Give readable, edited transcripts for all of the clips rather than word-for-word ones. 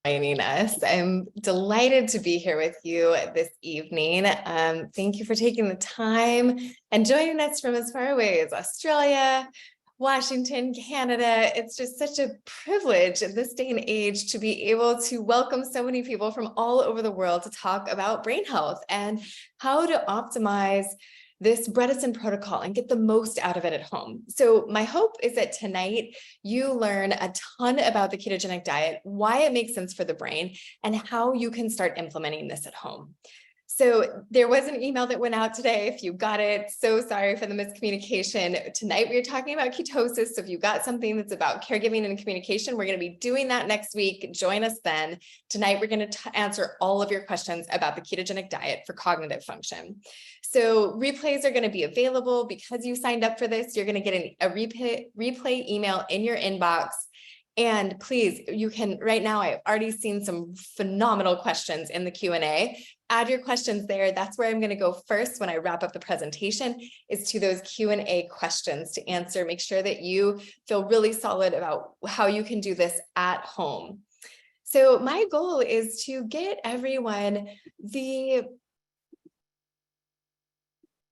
joining us. I'm delighted to be here with you this evening. Thank you for taking the time and joining us from as far away as Australia, Washington, Canada. It's just such a privilege in this day and age to be able to welcome so many people from all over the world to talk about brain health and how to optimize this Bredesen protocol and get the most out of it at home. So my hope is that tonight you learn a ton about the ketogenic diet, why it makes sense for the brain, and how you can start implementing this at home. So there was an email that went out today. If you got it, so sorry for the miscommunication. Tonight we are talking about ketosis. So if you got something that's about caregiving and communication, we're going to be doing that next week. Join us then. Tonight we're going to answer all of your questions about the ketogenic diet for cognitive function. So replays are going to be available because you signed up for this. You're going to get a replay email in your inbox. And please, you can, right now, I've already seen some phenomenal questions in the Q&A. Add your questions there. That's where I'm going to go first when I wrap up the presentation, is to those Q&A questions to answer. Make sure that you feel really solid about how you can do this at home. So my goal is to get everyone the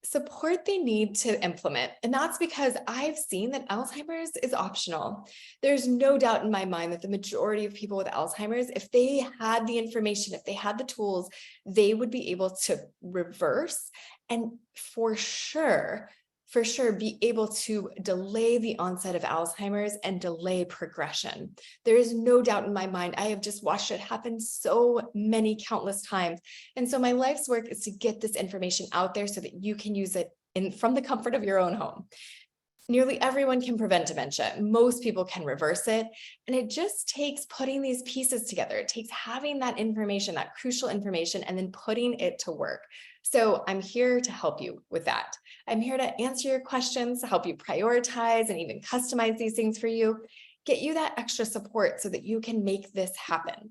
support they need to implement. And that's because I've seen that Alzheimer's is optional. There's no doubt in my mind that the majority of people with Alzheimer's, if they had the information, if they had the tools, they would be able to reverse and for sure be able to delay the onset of Alzheimer's and delay progression. There is no doubt in my mind. I have just watched it happen so many countless times. And so my life's work is to get this information out there so that you can use it from the comfort of your own home. Nearly everyone can prevent dementia. Most people can reverse it. And it just takes putting these pieces together. It takes having that information, that crucial information, and then putting it to work. So I'm here to help you with that. I'm here to answer your questions, to help you prioritize and even customize these things for you, get you that extra support so that you can make this happen.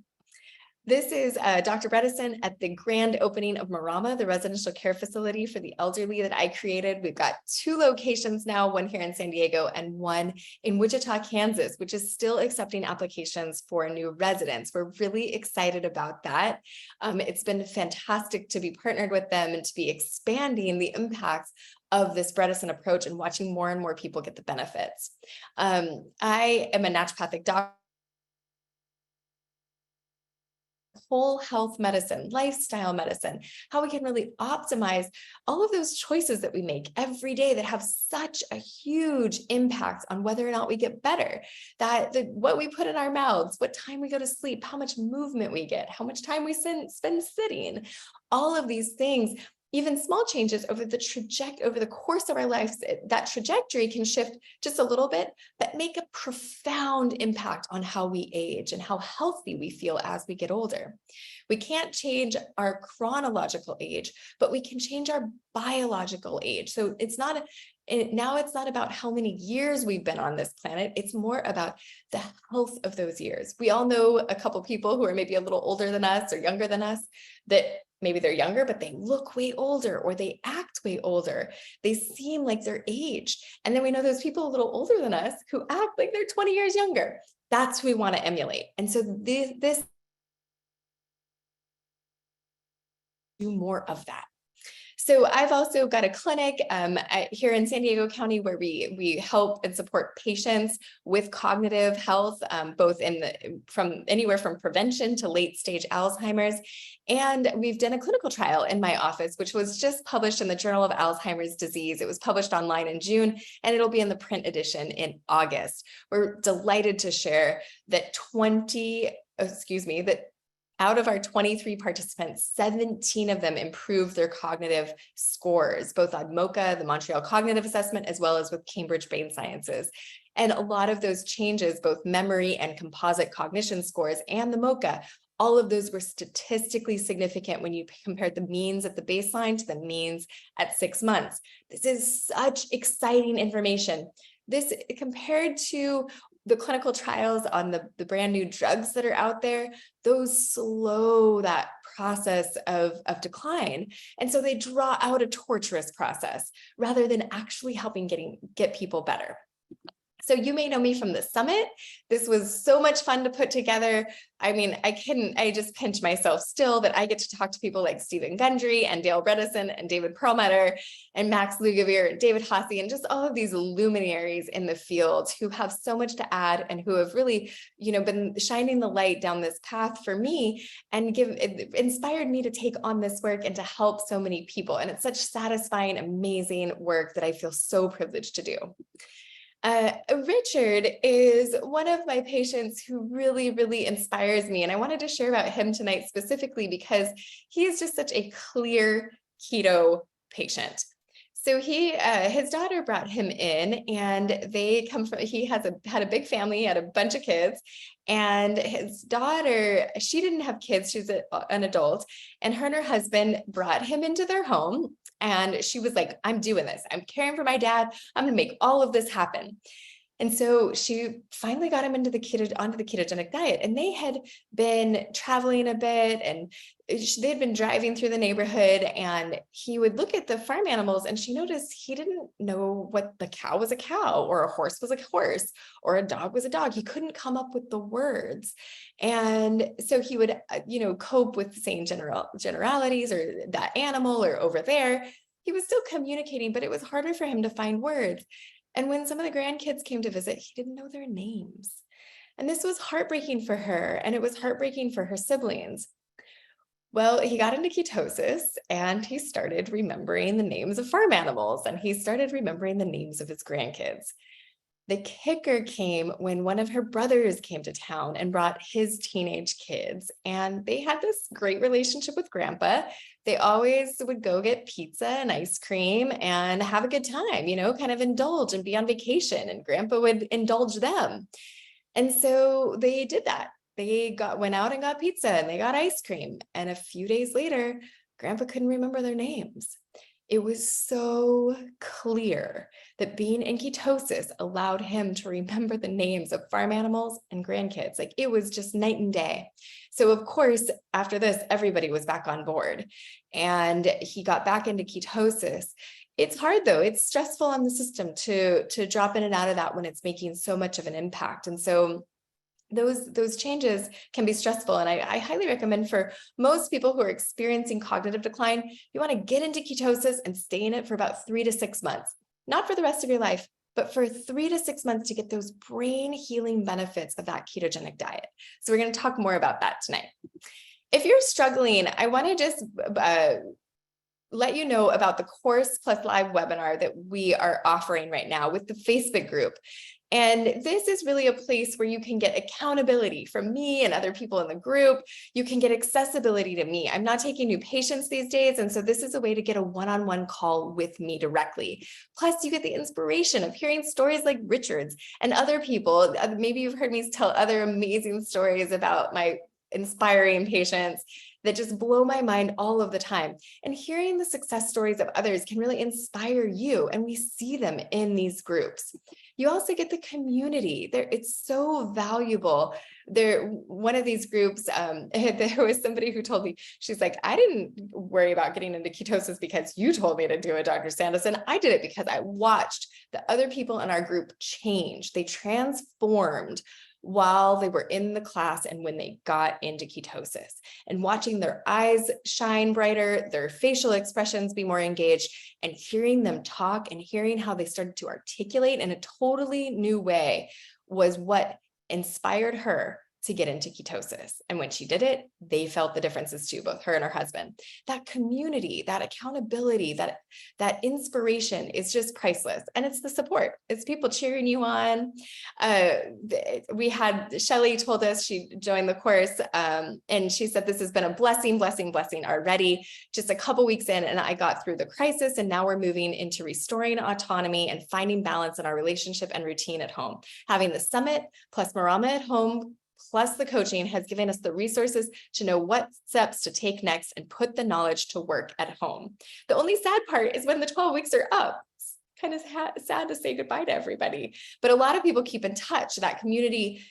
This is Dr. Bredesen at the grand opening of Marama, the residential care facility for the elderly that I created. We've got 2 locations now, one here in San Diego and one in Wichita, Kansas, which is still accepting applications for new residents. We're really excited about that. It's been fantastic to be partnered with them and to be expanding the impacts of this Bredesen approach and watching more and more people get the benefits. I am a naturopathic doctor. Whole health medicine, lifestyle medicine, how we can really optimize all of those choices that we make every day that have such a huge impact on whether or not we get better, what we put in our mouths, what time we go to sleep, how much movement we get, how much time we spend sitting, all of these things. Even small changes over the course of our lives, that trajectory can shift just a little bit, but make a profound impact on how we age and how healthy we feel as we get older. We can't change our chronological age, but we can change our biological age. So now it's not about how many years we've been on this planet. It's more about the health of those years. We all know a couple people who are maybe a little older than us or younger than us that maybe they're younger, but they look way older or they act way older. They seem like they're aged. And then we know those people a little older than us who act like they're 20 years younger. That's who we want to emulate. And so this do more of that. So I've also got a clinic here in San Diego County where we help and support patients with cognitive health, both from anywhere from prevention to late stage Alzheimer's. And we've done a clinical trial in my office, which was just published in the Journal of Alzheimer's Disease. It was published online in June, and it'll be in the print edition in August. We're delighted to share that out of our 23 participants, 17 of them improved their cognitive scores, both on MoCA, the Montreal Cognitive Assessment, as well as with Cambridge Brain Sciences. And a lot of those changes, both memory and composite cognition scores and the MoCA, all of those were statistically significant when you compared the means at the baseline to the means at 6 months. This is such exciting information. This compared to the clinical trials on the brand new drugs that are out there, those slow that process of decline. And so they draw out a torturous process rather than actually helping get people better. So you may know me from the summit. This was so much fun to put together. I mean, I just pinch myself still that I get to talk to people like Stephen Gundry and Dale Bredesen and David Perlmutter and Max Lugavere and David Hasse and just all of these luminaries in the field who have so much to add and who have really, been shining the light down this path for me and inspired me to take on this work and to help so many people. And it's such satisfying, amazing work that I feel so privileged to do. Richard is one of my patients who really, really inspires me. And I wanted to share about him tonight specifically because he is just such a clear keto patient. So his daughter brought him in and he had a big family, he had a bunch of kids, and his daughter, she didn't have kids, she's an adult, and her husband brought him into their home. And she was like, I'm doing this. I'm caring for my dad. I'm going to make all of this happen. And so she finally got him onto the ketogenic diet, and they had been traveling a bit and they'd been driving through the neighborhood, and he would look at the farm animals and she noticed he didn't know what the cow was a cow or a horse was a horse or a dog was a dog. He couldn't come up with the words. And so he would, cope with saying generalities or that animal or over there. He was still communicating, but it was harder for him to find words. And when some of the grandkids came to visit, he didn't know their names. And this was heartbreaking for her, and it was heartbreaking for her siblings. Well, he got into ketosis and he started remembering the names of farm animals, and he started remembering the names of his grandkids. The kicker came when one of her brothers came to town and brought his teenage kids, and they had this great relationship with Grandpa. They always would go get pizza and ice cream and have a good time, kind of indulge and be on vacation, and Grandpa would indulge them. And so they did that. They went out and got pizza and they got ice cream. And a few days later, Grandpa couldn't remember their names. It was so clear that being in ketosis allowed him to remember the names of farm animals and grandkids. Like, it was just night and day. So of course, after this, everybody was back on board and he got back into ketosis. It's hard though. It's stressful on the system to drop in and out of that when it's making so much of an impact. And so those changes can be stressful. And I highly recommend for most people who are experiencing cognitive decline, you want to get into ketosis and stay in it for about 3 to 6 months, not for the rest of your life, but for 3 to 6 months to get those brain healing benefits of that ketogenic diet. So we're going to talk more about that tonight. If you're struggling, I want to just let you know about the course plus live webinar that we are offering right now with the Facebook group. And this is really a place where you can get accountability from me and other people in the group. You can get accessibility to me. I'm not taking new patients these days. And so this is a way to get a one-on-one call with me directly. Plus, you get the inspiration of hearing stories like Richard's and other people. Maybe you've heard me tell other amazing stories about my inspiring patients that just blow my mind all of the time. And hearing the success stories of others can really inspire you. And we see them in these groups. You also get the community there. It's so valuable. One of these groups, there was somebody who told me, she's like, I didn't worry about getting into ketosis because you told me to do it, Dr. Sanderson. I did it because I watched the other people in our group change. They transformed while they were in the class and when they got into ketosis, and watching their eyes shine brighter, their facial expressions be more engaged, and hearing them talk and hearing how they started to articulate in a totally new way was what inspired her to get into ketosis. And when she did it, they felt the differences too, both her and her husband. That community, that accountability, that inspiration is just priceless. And it's the support. It's people cheering you on. We had Shelly told us she joined the course, and she said, this has been a blessing already. Just a couple weeks in, and I got through the crisis, and now we're moving into restoring autonomy and finding balance in our relationship and routine at home. Having the summit plus Marama at home plus the coaching has given us the resources to know what steps to take next and put the knowledge to work at home. The only sad part is when the 12 weeks are up. It's kind of sad to say goodbye to everybody, but a lot of people keep in touch. That community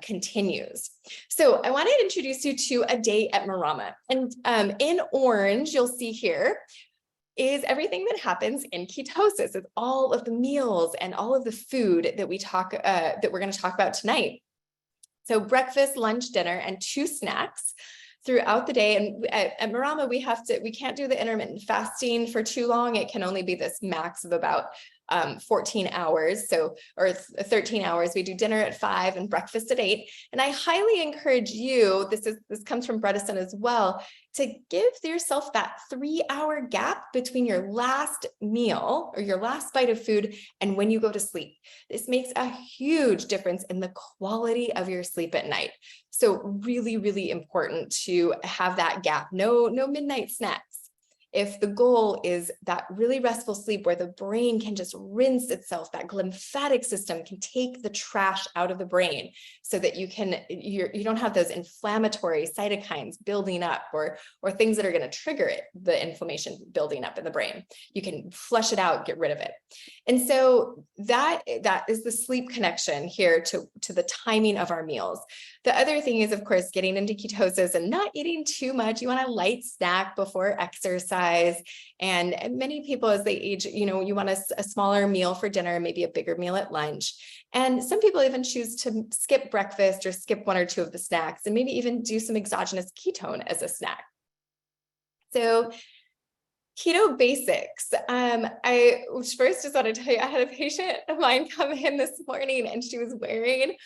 continues. So I want to introduce you to a day at Marama. And in orange, you'll see here, is everything that happens in ketosis. It's all of the meals and all of the food that we're going to talk about tonight. So breakfast, lunch, dinner, and 2 snacks throughout the day. And at Marama, we can't do the intermittent fasting for too long. It can only be this max of about 14 hours. Or 13 hours. We do dinner at 5 and breakfast at 8. And I highly encourage you, this comes from Bredesen as well, to give yourself that 3-hour gap between your last meal or your last bite of food and when you go to sleep. This makes a huge difference in the quality of your sleep at night. So really, really important to have that gap. No midnight snacks. If the goal is that really restful sleep where the brain can just rinse itself, that glymphatic system can take the trash out of the brain so that you don't have those inflammatory cytokines building up or things that are going to trigger the inflammation building up in the brain. You can flush it out, get rid of it. And so that is the sleep connection here to the timing of our meals. The other thing is, of course, getting into ketosis and not eating too much. You want a light snack before exercise. And many people, as they age, you want a smaller meal for dinner, maybe a bigger meal at lunch. And some people even choose to skip breakfast or skip 1 or 2 of the snacks and maybe even do some exogenous ketone as a snack. So keto basics. I first just want to tell you, I had a patient of mine come in this morning and she was wearing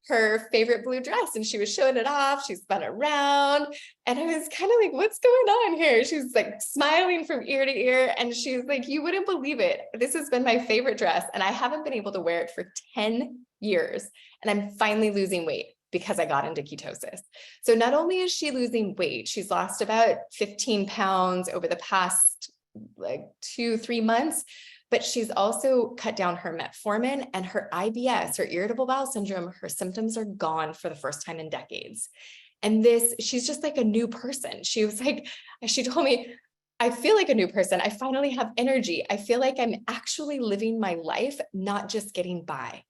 her favorite blue dress and she was showing it off. She spun around and I was kind of like, what's going on here? She was like smiling from ear to ear. And she's like, you wouldn't believe it. This has been my favorite dress. And I haven't been able to wear it for 10 years. And I'm finally losing weight because I got into ketosis. So not only is she losing weight, she's lost about 15 pounds over the past 2-3 months, but she's also cut down her metformin and her IBS, her irritable bowel syndrome. Her symptoms are gone for the first time in decades. And she's just like a new person. She was like, she told me, I feel like a new person. I finally have energy. I feel like I'm actually living my life, not just getting by.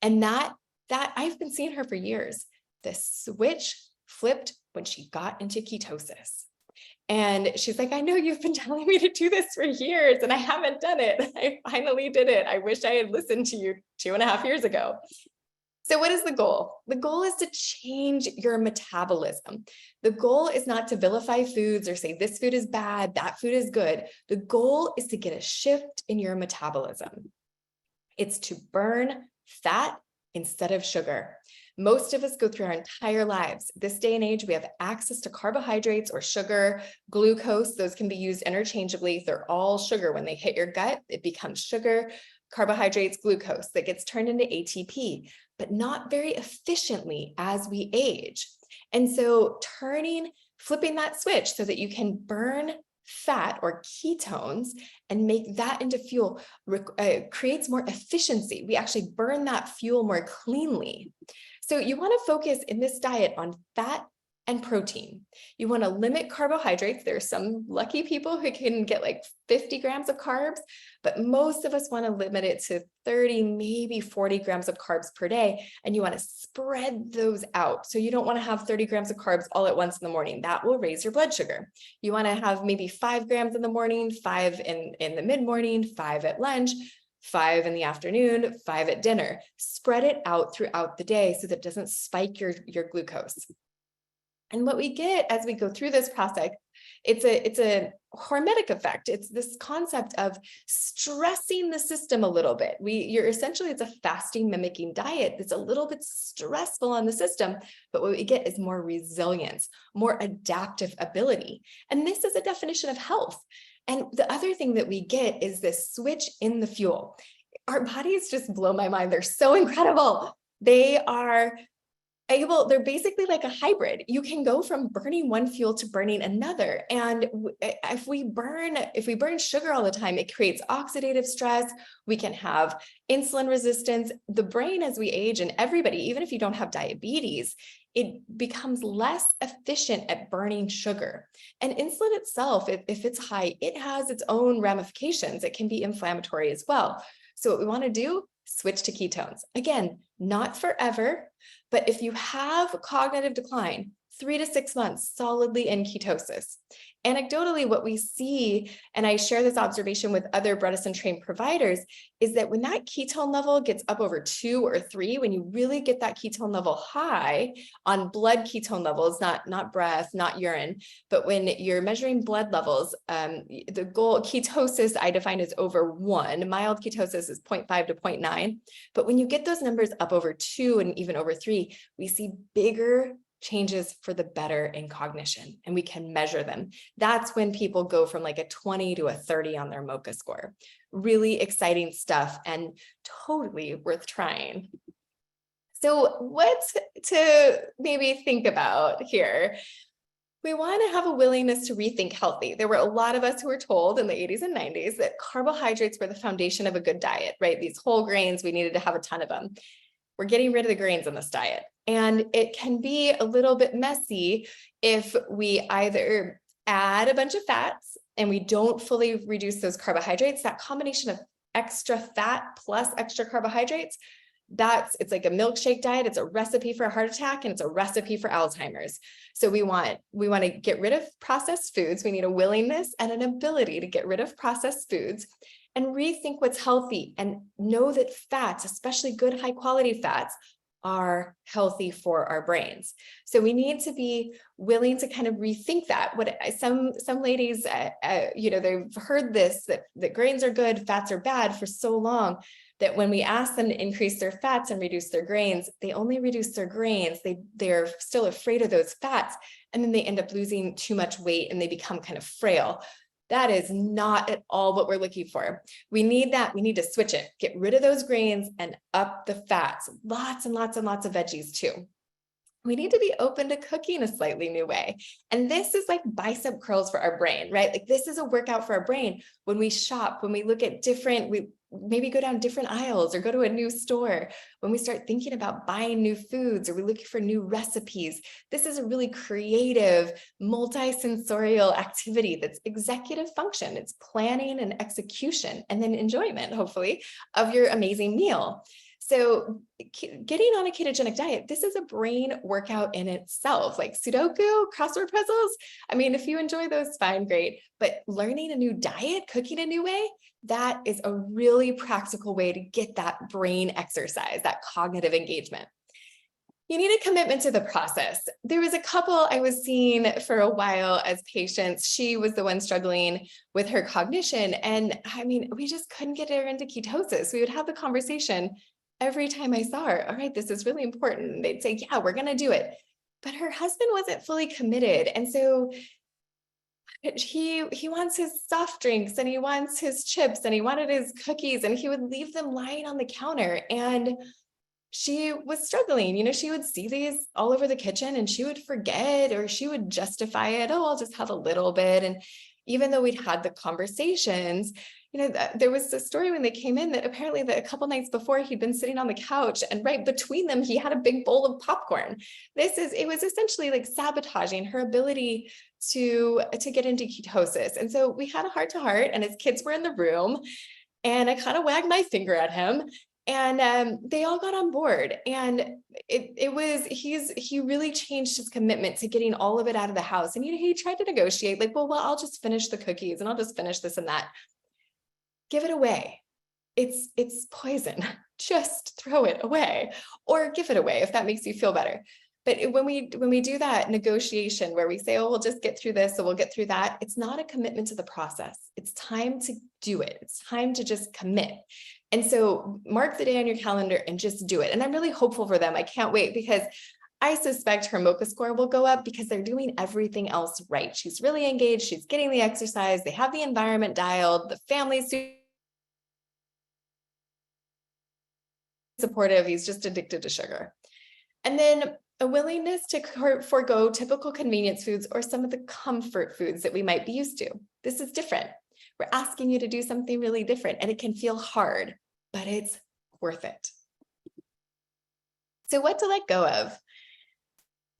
And that I've been seeing her for years. The switch flipped when she got into ketosis. And she's like, I know you've been telling me to do this for years and I haven't done it. I finally did it. I wish I had listened to you 2.5 years ago. So what is the goal? The goal is to change your metabolism. The goal is not to vilify foods or say this food is bad, that food is good. The goal is to get a shift in your metabolism. It's to burn fat instead of sugar. Most of us go through our entire lives. This day and age, we have access to carbohydrates or sugar, glucose. Those can be used interchangeably. They're all sugar. When they hit your gut, it becomes sugar, carbohydrates, glucose that gets turned into ATP, but not very efficiently as we age. And so flipping that switch so that you can burn fat or ketones and make that into fuel creates more efficiency. We actually burn that fuel more cleanly. So you want to focus in this diet on fat and protein. You want to limit carbohydrates. There are some lucky people who can get like 50 grams of carbs, but most of us want to limit it to 30, maybe 40 grams of carbs per day. And you want to spread those out. So you don't want to have 30 grams of carbs all at once in the morning. That will raise your blood sugar. You want to have maybe 5 grams in the morning, 5 in the mid-morning, 5 at lunch, 5 in the afternoon, 5 at dinner. Spread it out throughout the day so that it doesn't spike your glucose. And what we get as we go through this process, it's a hormetic effect. It's this concept of stressing the system a little bit. It's a fasting mimicking diet that's a little bit stressful on the system, but what we get is more resilience, more adaptive ability. And this is a definition of health. And the other thing that we get is this switch in the fuel. Our bodies just blow my mind. They're so incredible. They're basically like a hybrid. You can go from burning one fuel to burning another. And if we burn sugar all the time, it creates oxidative stress. We can have insulin resistance. The brain, as we age, and everybody, even if you don't have diabetes, it becomes less efficient at burning sugar. And insulin itself, if it's high, it has its own ramifications. It can be inflammatory as well. So what we want to do, switch to ketones. Again, not forever, but if you have cognitive decline, 3 to 6 months solidly in ketosis. Anecdotally, what we see, and I share this observation with other Bredesen trained providers, is that when that ketone level gets up over 2 or 3, when you really get that ketone level high on blood ketone levels, not breath, not urine, but when you're measuring blood levels, the goal ketosis I define as over 1, mild ketosis is 0.5 to 0.9. But when you get those numbers up over 2 and even over 3, we see bigger changes for the better in cognition, and we can measure them. That's when people go from like a 20 to a 30 on their MoCA score. Really exciting stuff and totally worth trying. So what to maybe think about here? We want to have a willingness to rethink healthy. There were a lot of us who were told in the 80s and 90s that carbohydrates were the foundation of a good diet, right? These whole grains, we needed to have a ton of them. We're getting rid of the grains in this diet. And it can be a little bit messy if we either add a bunch of fats and we don't fully reduce those carbohydrates. That combination of extra fat plus extra carbohydrates, it's like a milkshake diet. It's a recipe for a heart attack and it's a recipe for Alzheimer's. So we want to get rid of processed foods. We need a willingness and an ability to get rid of processed foods and rethink what's healthy, and know that fats, especially good high quality fats, are healthy for our brains. So we need to be willing to kind of rethink that. What some ladies, they've heard this, that grains are good, fats are bad for so long, that when we ask them to increase their fats and reduce their grains, they only reduce their grains. They're still afraid of those fats, and then they end up losing too much weight and they become kind of frail. That is not at all what we're looking for. We need that. We need to switch it, get rid of those grains and up the fats. Lots and lots and lots of veggies too. We need to be open to cooking a slightly new way. And this is like bicep curls for our brain, right? Like this is a workout for our brain. When we shop, when we look at we maybe go down different aisles or go to a new store, when we start thinking about buying new foods or we're looking for new recipes, this is a really creative, multi-sensorial activity that's executive function. It's planning and execution and then enjoyment, hopefully, of your amazing meal. So getting on a ketogenic diet, this is a brain workout in itself, like Sudoku, crossword puzzles. I mean, if you enjoy those, fine, great. But learning a new diet, cooking a new way, that is a really practical way to get that brain exercise, that cognitive engagement. You need a commitment to the process. There was a couple I was seeing for a while as patients. She was the one struggling with her cognition. And I mean, we just couldn't get her into ketosis. We would have the conversation every time I saw her. All right, this is really important. And they'd say, yeah, we're going to do it. But her husband wasn't fully committed. And so he wants his soft drinks and he wants his chips and he wanted his cookies, and he would leave them lying on the counter. And she was struggling. She would see these all over the kitchen and she would forget, or she would justify it. Oh, I'll just have a little bit. And even though we'd had the conversations, there was a story when they came in that apparently a couple nights before he'd been sitting on the couch and right between them, he had a big bowl of popcorn. It was essentially like sabotaging her ability to get into ketosis. And so we had a heart to heart, and his kids were in the room, and I kind of wagged my finger at him, and they all got on board. And he really changed his commitment to getting all of it out of the house. And he tried to negotiate, like, well, I'll just finish the cookies and I'll just finish this and that. Give it away. It's poison. Just throw it away, or give it away if that makes you feel better. But when we do that negotiation where we say, oh, we'll just get through this, so we'll get through that, it's not a commitment to the process. It's time to do it. It's time to just commit. And so mark the day on your calendar and just do it. And I'm really hopeful for them. I can't wait, because I suspect her MoCA score will go up because they're doing everything else right. She's really engaged. She's getting the exercise. They have the environment dialed. The family's supportive. He's just addicted to sugar. And then a willingness to forego typical convenience foods or some of the comfort foods that we might be used to. This is different. We're asking you to do something really different, and it can feel hard, but it's worth it. So what to let go of?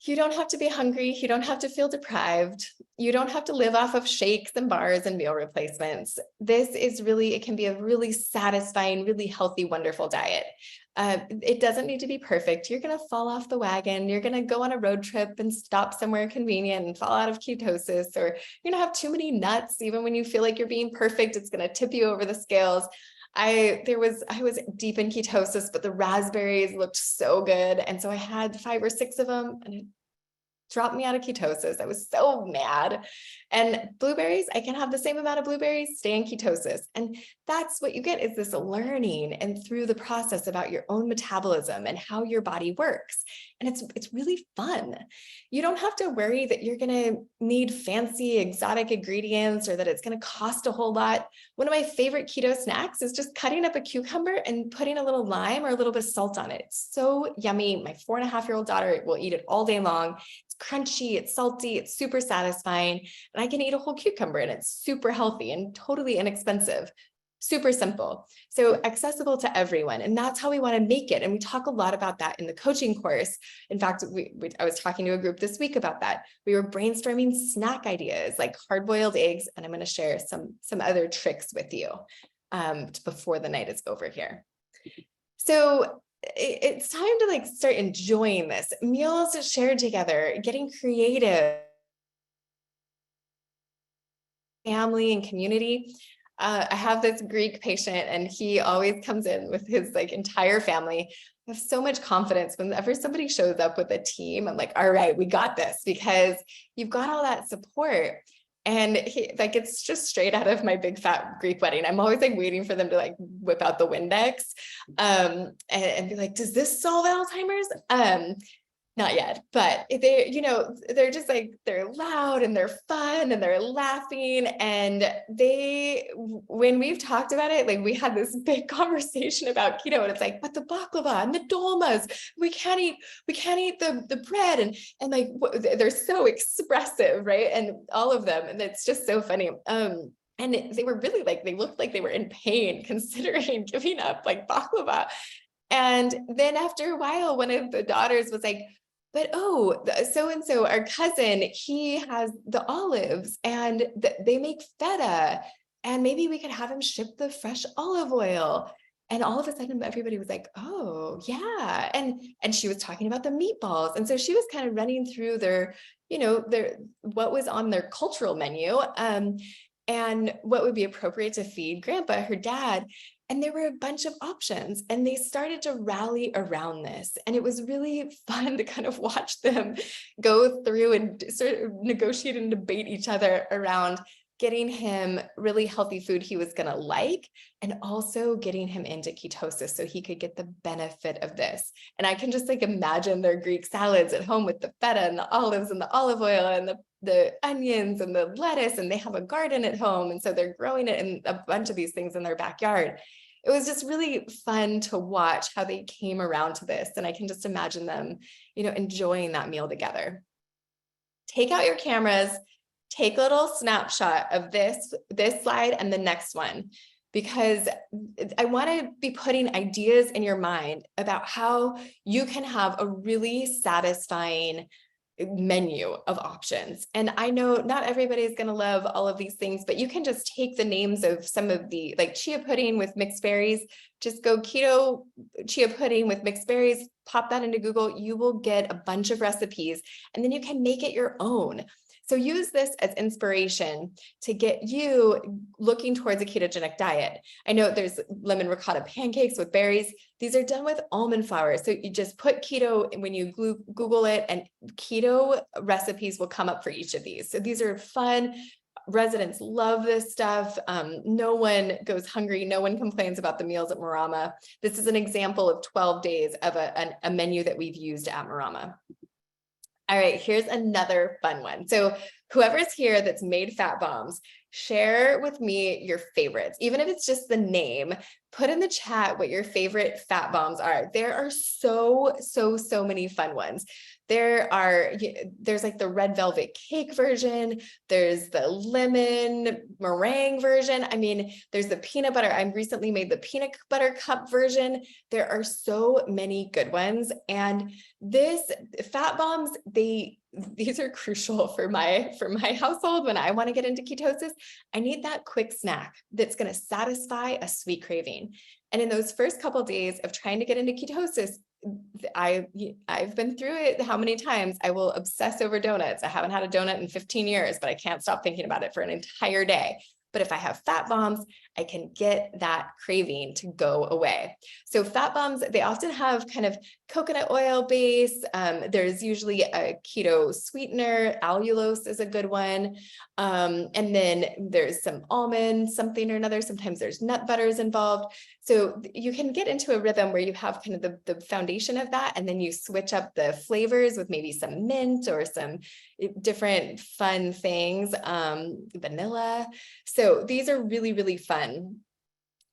You don't have to be hungry. You don't have to feel deprived. You don't have to live off of shakes and bars and meal replacements. It can be a really satisfying, really healthy, wonderful diet. It doesn't need to be perfect. You're going to fall off the wagon. You're going to go on a road trip and stop somewhere convenient and fall out of ketosis, or you're going to have too many nuts. Even when you feel like you're being perfect, it's going to tip you over the scales. I was deep in ketosis, but the raspberries looked so good. And so I had 5 or 6 of them, and it dropped me out of ketosis. I was so mad. And blueberries, I can have the same amount of blueberries, stay in ketosis. And that's what you get, is this learning and through the process about your own metabolism and how your body works. And it's really fun. You don't have to worry that you're going to need fancy exotic ingredients or that it's going to cost a whole lot. One of my favorite keto snacks is just cutting up a cucumber and putting a little lime or a little bit of salt on it. It's so yummy. My 4.5-year-old daughter will eat it all day long. It's crunchy, it's salty, it's super satisfying. And I can eat a whole cucumber, and it's super healthy and totally inexpensive. Super simple. So accessible to everyone. And that's how we want to make it. And we talk a lot about that in the coaching course. In fact, I was talking to a group this week about that. We were brainstorming snack ideas like hard-boiled eggs. And I'm going to share some other tricks with you before the night is over here. So it's time to start enjoying this. Meals shared together, getting creative, family and community. I have this Greek patient, and he always comes in with his entire family. I have so much confidence whenever somebody shows up with a team. I'm like, all right, we got this, because you've got all that support. And it's just straight out of my big fat Greek wedding. I'm always waiting for them to whip out the Windex and be like, does this solve Alzheimer's? Not yet, but they're just they're loud and they're fun and they're laughing. And when we've talked about it, we had this big conversation about keto, and it's but the baklava and the dolmas, we can't eat the bread, and they're so expressive, right? And all of them, and it's just so funny. And they were really they looked like they were in pain considering giving up baklava. And then after a while, one of the daughters was like, but so-and-so, our cousin, he has the olives and they make feta, and maybe we could have him ship the fresh olive oil. And all of a sudden, everybody was like, oh yeah. And she was talking about the meatballs. And so she was kind of running through their what was on their cultural menu, and what would be appropriate to feed grandpa, her dad. And there were a bunch of options, and they started to rally around this. And it was really fun to kind of watch them go through and sort of negotiate and debate each other around getting him really healthy food he was going to like, and also getting him into ketosis so he could get the benefit of this. And I can just imagine their Greek salads at home with the feta and the olives and the olive oil and the onions and the lettuce, and they have a garden at home. And so they're growing it in a bunch of these things in their backyard. It was just really fun to watch how they came around to this. And I can just imagine them, enjoying that meal together. Take out your cameras, take a little snapshot of this slide and the next one, because I want to be putting ideas in your mind about how you can have a really satisfying menu of options. And I know not everybody is going to love all of these things, but you can just take the names of some of the, chia pudding with mixed berries, just go keto chia pudding with mixed berries, pop that into Google, you will get a bunch of recipes, and then you can make it your own. So use this as inspiration to get you looking towards a ketogenic diet. I know there's lemon ricotta pancakes with berries. These are done with almond flour. So you just put keto when you Google it, and keto recipes will come up for each of these. So these are fun. Residents love this stuff. No one goes hungry. No one complains about the meals at Marama. This is an example of 12 days of a menu that we've used at Marama. All right, here's another fun one. So whoever's here that's made fat bombs, share with me your favorites. Even if it's just the name, put in the chat what your favorite fat bombs are. There are so many fun ones. There's the red velvet cake version. There's the lemon meringue version. I mean, there's the peanut butter. I recently made the peanut butter cup version. There are so many good ones. And this fat bombs, they these are crucial for my household when I want to get into ketosis. I need that quick snack that's going to satisfy a sweet craving. And in those first couple of days of trying to get into ketosis, I've been through it how many times. I will obsess over donuts. I haven't had a donut in 15 years, but I can't stop thinking about it for an entire day. But if I have fat bombs, I can get that craving to go away. So fat bombs, they often have kind of coconut oil base. There's usually a keto sweetener. Allulose is a good one. And then there's some almond, something or another. Sometimes there's nut butters involved. So you can get into a rhythm where you have kind of the foundation of that, and then you switch up the flavors with maybe some mint or some different fun things, vanilla. So these are really, really fun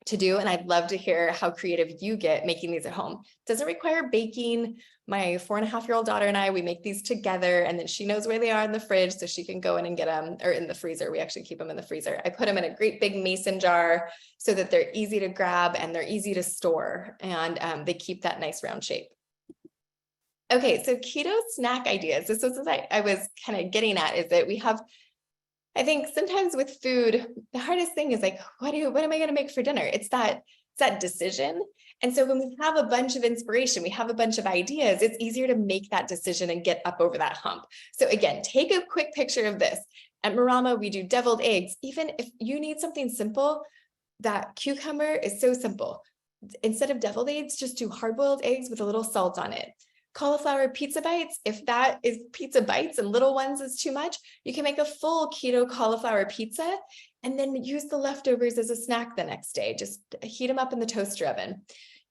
to do. And I'd love to hear how creative you get making these at home. Doesn't require baking. My 4.5-year-old daughter and I, we make these together, and then she knows where they are in the fridge, so she can go in and get them, or in the freezer. We actually keep them in the freezer. I put them in a great big mason jar so that they're easy to grab and they're easy to store, and they keep that nice round shape. Okay, so keto snack ideas. This is what I was kind of getting at, is that we have, I think sometimes with food, the hardest thing is like, what am I going to make for dinner? It's that decision. And so when we have a bunch of inspiration, we have a bunch of ideas, it's easier to make that decision and get up over that hump. So again, take a quick picture of this. At Marama, we do deviled eggs. Even if you need something simple, that cucumber is so simple. Instead of deviled eggs, just do hard-boiled eggs with a little salt on it. Cauliflower pizza bites, if that is pizza bites and little ones is too much, you can make a full keto cauliflower pizza and then use the leftovers as a snack the next day. Just heat them up in the toaster oven.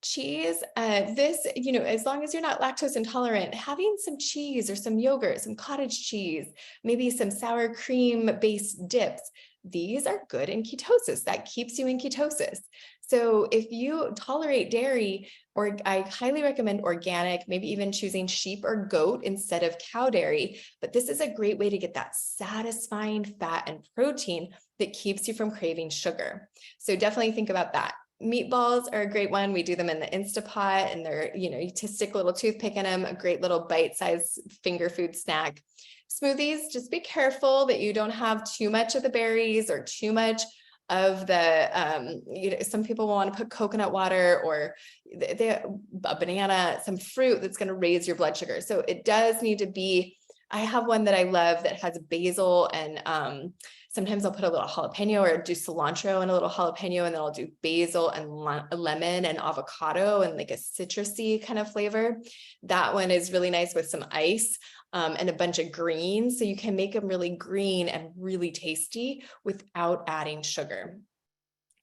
Cheese, this, as long as you're not lactose intolerant, having some cheese or some yogurt, some cottage cheese, maybe some sour cream based dips, these are good in ketosis. That keeps you in ketosis. So if you tolerate dairy, or I highly recommend organic, maybe even choosing sheep or goat instead of cow dairy. But this is a great way to get that satisfying fat and protein that keeps you from craving sugar. So definitely think about that. Meatballs are a great one. We do them in the Instapot, and they're, you to stick a little toothpick in them, a great little bite-sized finger food snack. Smoothies, just be careful that you don't have too much of the berries or too much of the, some people want to put coconut water or a banana, some fruit that's going to raise your blood sugar. So it does need to be, I have one that I love that has basil and sometimes I'll put a little jalapeno or do cilantro and a little jalapeno, and then I'll do basil and lemon and avocado and like a citrusy kind of flavor. That one is really nice with some ice and a bunch of greens. So you can make them really green and really tasty without adding sugar.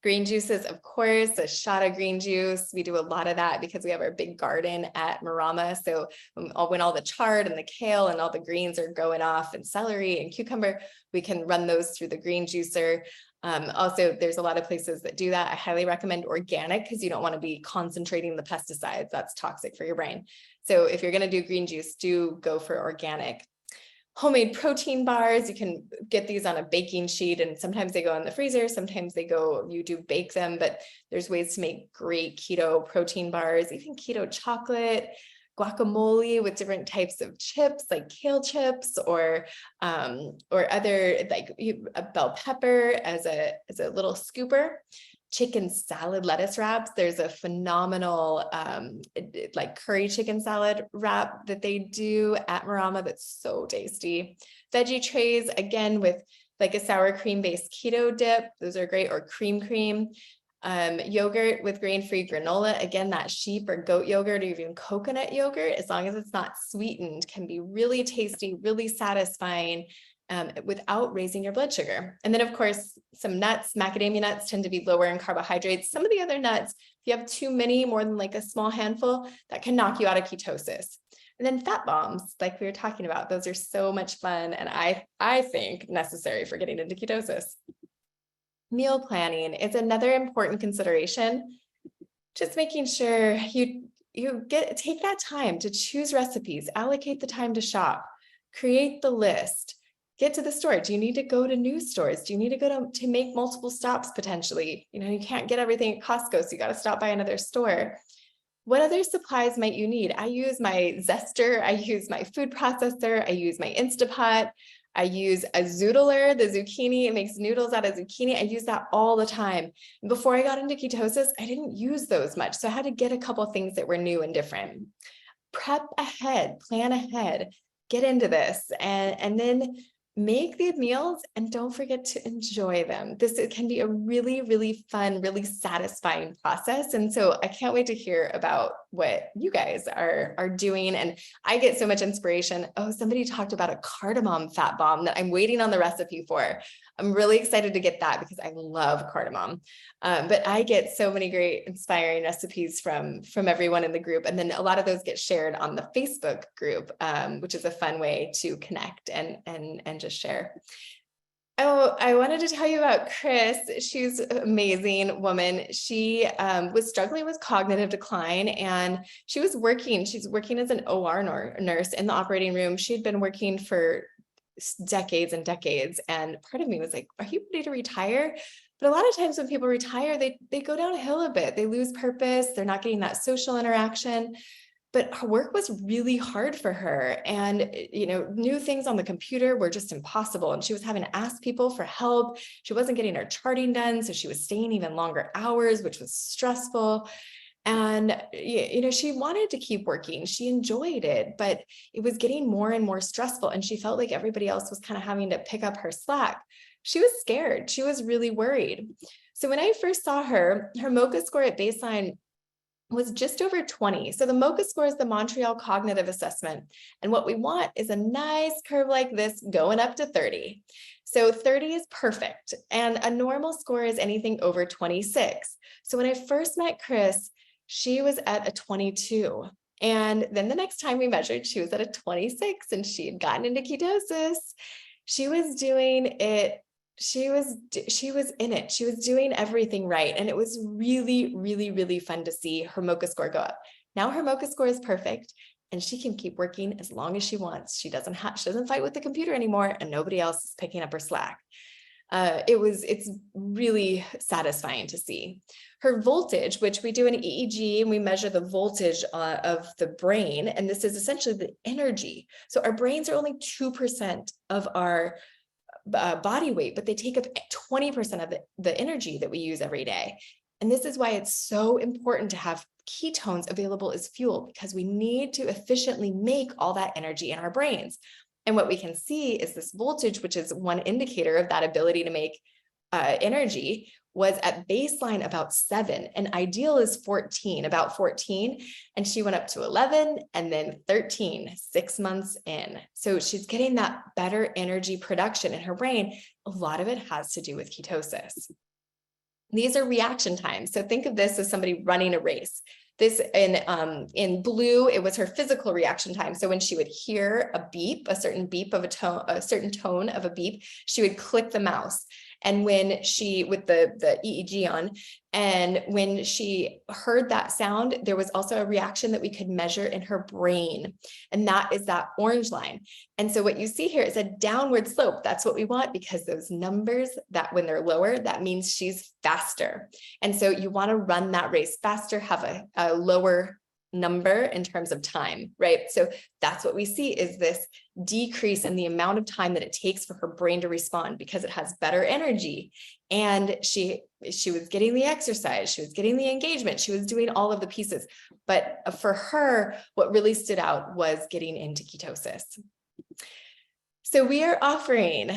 Green juices, of course, a shot of green juice. We do a lot of that because we have our big garden at Marama. So when all the chard and the kale and all the greens are going off, and celery and cucumber, we can run those through the green juicer. Also, there's a lot of places that do that. I highly recommend organic because you don't want to be concentrating the pesticides. That's toxic for your brain. So if you're going to do green juice, do go for organic. Homemade protein bars, you can get these on a baking sheet, and sometimes they go in the freezer, sometimes you do bake them, but there's ways to make great keto protein bars, even keto chocolate, guacamole with different types of chips like kale chips or other, like a bell pepper as a little scooper. Chicken salad lettuce wraps. There's a phenomenal like curry chicken salad wrap that they do at Marama that's so tasty. Veggie trays, again, with like a sour cream based keto dip. Those are great, or cream. Yogurt with grain-free granola. Again, that sheep or goat yogurt or even coconut yogurt, as long as it's not sweetened, can be really tasty, really satisfying. Without raising your blood sugar. And then of course, some nuts, macadamia nuts tend to be lower in carbohydrates. Some of the other nuts, if you have too many, more than like a small handful, that can knock you out of ketosis. And then fat bombs, like we were talking about, those are so much fun. And I think necessary for getting into ketosis. Meal planning is another important consideration. Just making sure you take that time to choose recipes, allocate the time to shop, create the list. Get to the store. Do you need to go to new stores? Do you need to go to make multiple stops potentially? You can't get everything at Costco, so you got to stop by another store. What other supplies might you need? I use my zester, I use my food processor, I use my Instapot, I use a zoodler, the zucchini, it makes noodles out of zucchini. I use that all the time. Before I got into ketosis, I didn't use those much. So I had to get a couple of things that were new and different. Prep ahead, plan ahead, get into this, and then make the meals and don't forget to enjoy them. It can be a really, really fun, really satisfying process. And so I can't wait to hear about what you guys are doing. And I get so much inspiration. Oh, somebody talked about a cardamom fat bomb that I'm waiting on the recipe for. I'm really excited to get that because I love cardamom. But I get so many great inspiring recipes from everyone in the group. And then a lot of those get shared on the Facebook group, which is a fun way to connect and just share. Oh, I wanted to tell you about Chris. She's an amazing woman. She was struggling with cognitive decline, and she's working as an OR nurse in the operating room. She'd been working for decades and decades. And part of me was like, are you ready to retire? But a lot of times when people retire, they go downhill a bit. They lose purpose. They're not getting that social interaction. But her work was really hard for her. And, new things on the computer were just impossible. And she was having to ask people for help. She wasn't getting her charting done. So she was staying even longer hours, which was stressful. And, she wanted to keep working. She enjoyed it, but it was getting more and more stressful. And she felt like everybody else was kind of having to pick up her slack. She was scared. She was really worried. So when I first saw her MoCA score at baseline was just over 20. So the MoCA score is the Montreal Cognitive Assessment. And what we want is a nice curve like this going up to 30. So 30 is perfect. And a normal score is anything over 26. So when I first met Chris, she was at a 22. And then the next time we measured, she was at a 26 and she had gotten into ketosis. She was doing it. She was in it. She was doing everything right. And it was really, really, really fun to see her MoCA score go up. Now her MoCA score is perfect and she can keep working as long as she wants. She doesn't fight with the computer anymore and nobody else is picking up her slack. It's really satisfying to see. Her voltage, which we do an EEG and we measure the voltage of the brain. And this is essentially the energy. So our brains are only 2% of our body weight, but they take up 20% of the energy that we use every day. And this is why it's so important to have ketones available as fuel, because we need to efficiently make all that energy in our brains. And what we can see is this voltage, which is one indicator of that ability to make energy, was at baseline about 7, and ideal is 14, about 14. And she went up to 11 and then 13, 6 months in. So she's getting that better energy production in her brain. A lot of it has to do with ketosis. These are reaction times. So think of this as somebody running a race. This in blue, it was her physical reaction time. So when she would hear a beep, a certain beep of a certain tone of a beep, she would click the mouse. And when she, with the EEG on, and when she heard that sound, there was also a reaction that we could measure in her brain. And that is that orange line. And so what you see here is a downward slope. That's what we want, because those numbers, that when they're lower, that means she's faster. And so you want to run that race faster, have a lower number in terms of time, right? So that's what we see, is this decrease in the amount of time that it takes for her brain to respond, because it has better energy. And she was getting the exercise, she was getting the engagement, she was doing all of the pieces. But for her, what really stood out was getting into ketosis. So we are offering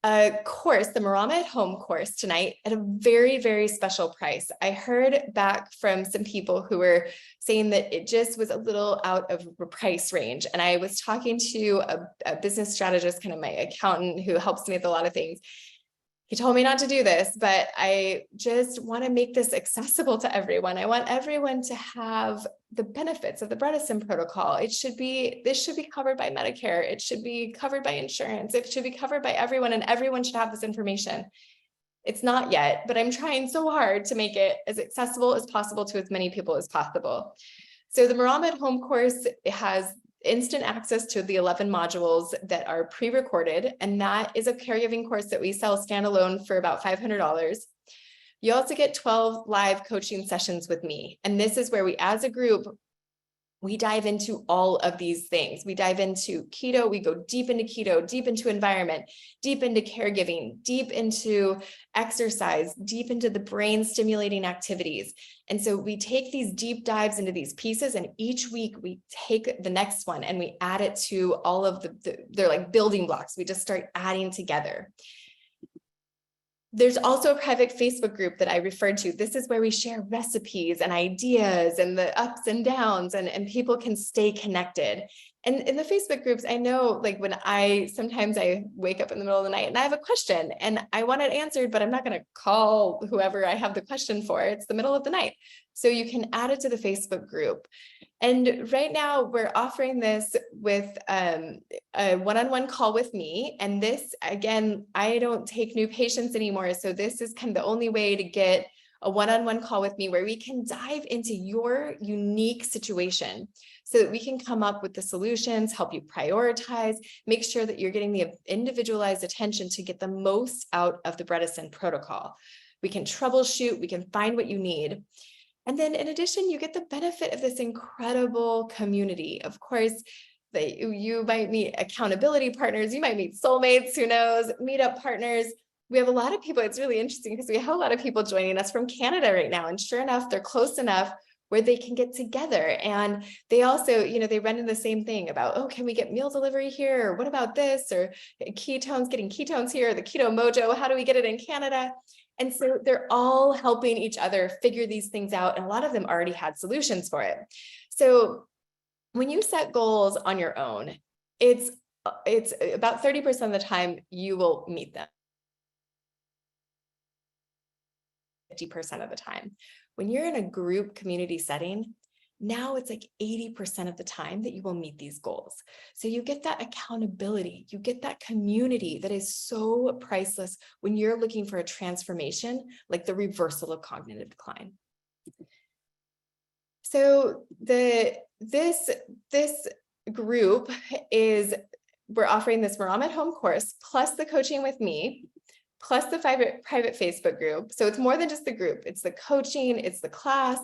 a course, the Marama at Home course, tonight at a very, very special price. I heard back from some people who were saying that it just was a little out of the price range. And I was talking to a business strategist, kind of my accountant, who helps me with a lot of things. He told me not to do this, but I just want to make this accessible to everyone. I want everyone to have the benefits of the Bredesen protocol. This should be covered by Medicare. It should be covered by insurance. It should be covered by everyone, and everyone should have this information. It's not yet, but I'm trying so hard to make it as accessible as possible to as many people as possible. So the Marama at Home course, it has instant access to the 11 modules that are pre-recorded, and that is a caregiving course that we sell standalone for about $500. You also get 12 live coaching sessions with me. And this is where we, as a group, we dive into all of these things. We dive into keto, we go deep into keto, deep into environment, deep into caregiving, deep into exercise, deep into the brain stimulating activities. And so we take these deep dives into these pieces, and each week we take the next one and we add it to all of they're like building blocks. We just start adding together. There's also a private Facebook group that I referred to. This is where we share recipes and ideas and the ups and downs, and people can stay connected. And in the Facebook groups, I know like when sometimes I wake up in the middle of the night and I have a question and I want it answered, but I'm not going to call whoever I have the question for. It's the middle of the night. So you can add it to the Facebook group. And right now we're offering this with a one-on-one call with me. And this, again, I don't take new patients anymore. So this is kind of the only way to get a one-on-one call with me where we can dive into your unique situation so that we can come up with the solutions, help you prioritize, make sure that you're getting the individualized attention to get the most out of the Bredesen protocol. We can troubleshoot, we can find what you need. And then in addition, you get the benefit of this incredible community. Of course, you might meet accountability partners, you might meet soulmates, who knows, meetup partners. We have a lot of people. It's really interesting because we have a lot of people joining us from Canada right now. And sure enough, they're close enough where they can get together. And they also, they run into the same thing about, oh, can we get meal delivery here? Or what about this? Or ketones, getting ketones here, the keto mojo, how do we get it in Canada? And so they're all helping each other figure these things out. And a lot of them already had solutions for it. So when you set goals on your own, it's about 30% of the time you will meet them. 50% of the time. When you're in a group community setting, now it's like 80% of the time that you will meet these goals. So you get that accountability, you get that community that is so priceless when you're looking for a transformation, like the reversal of cognitive decline. So this group we're offering this Marama at Home course, plus the coaching with me, plus the private Facebook group. So it's more than just the group. It's the coaching, it's the class,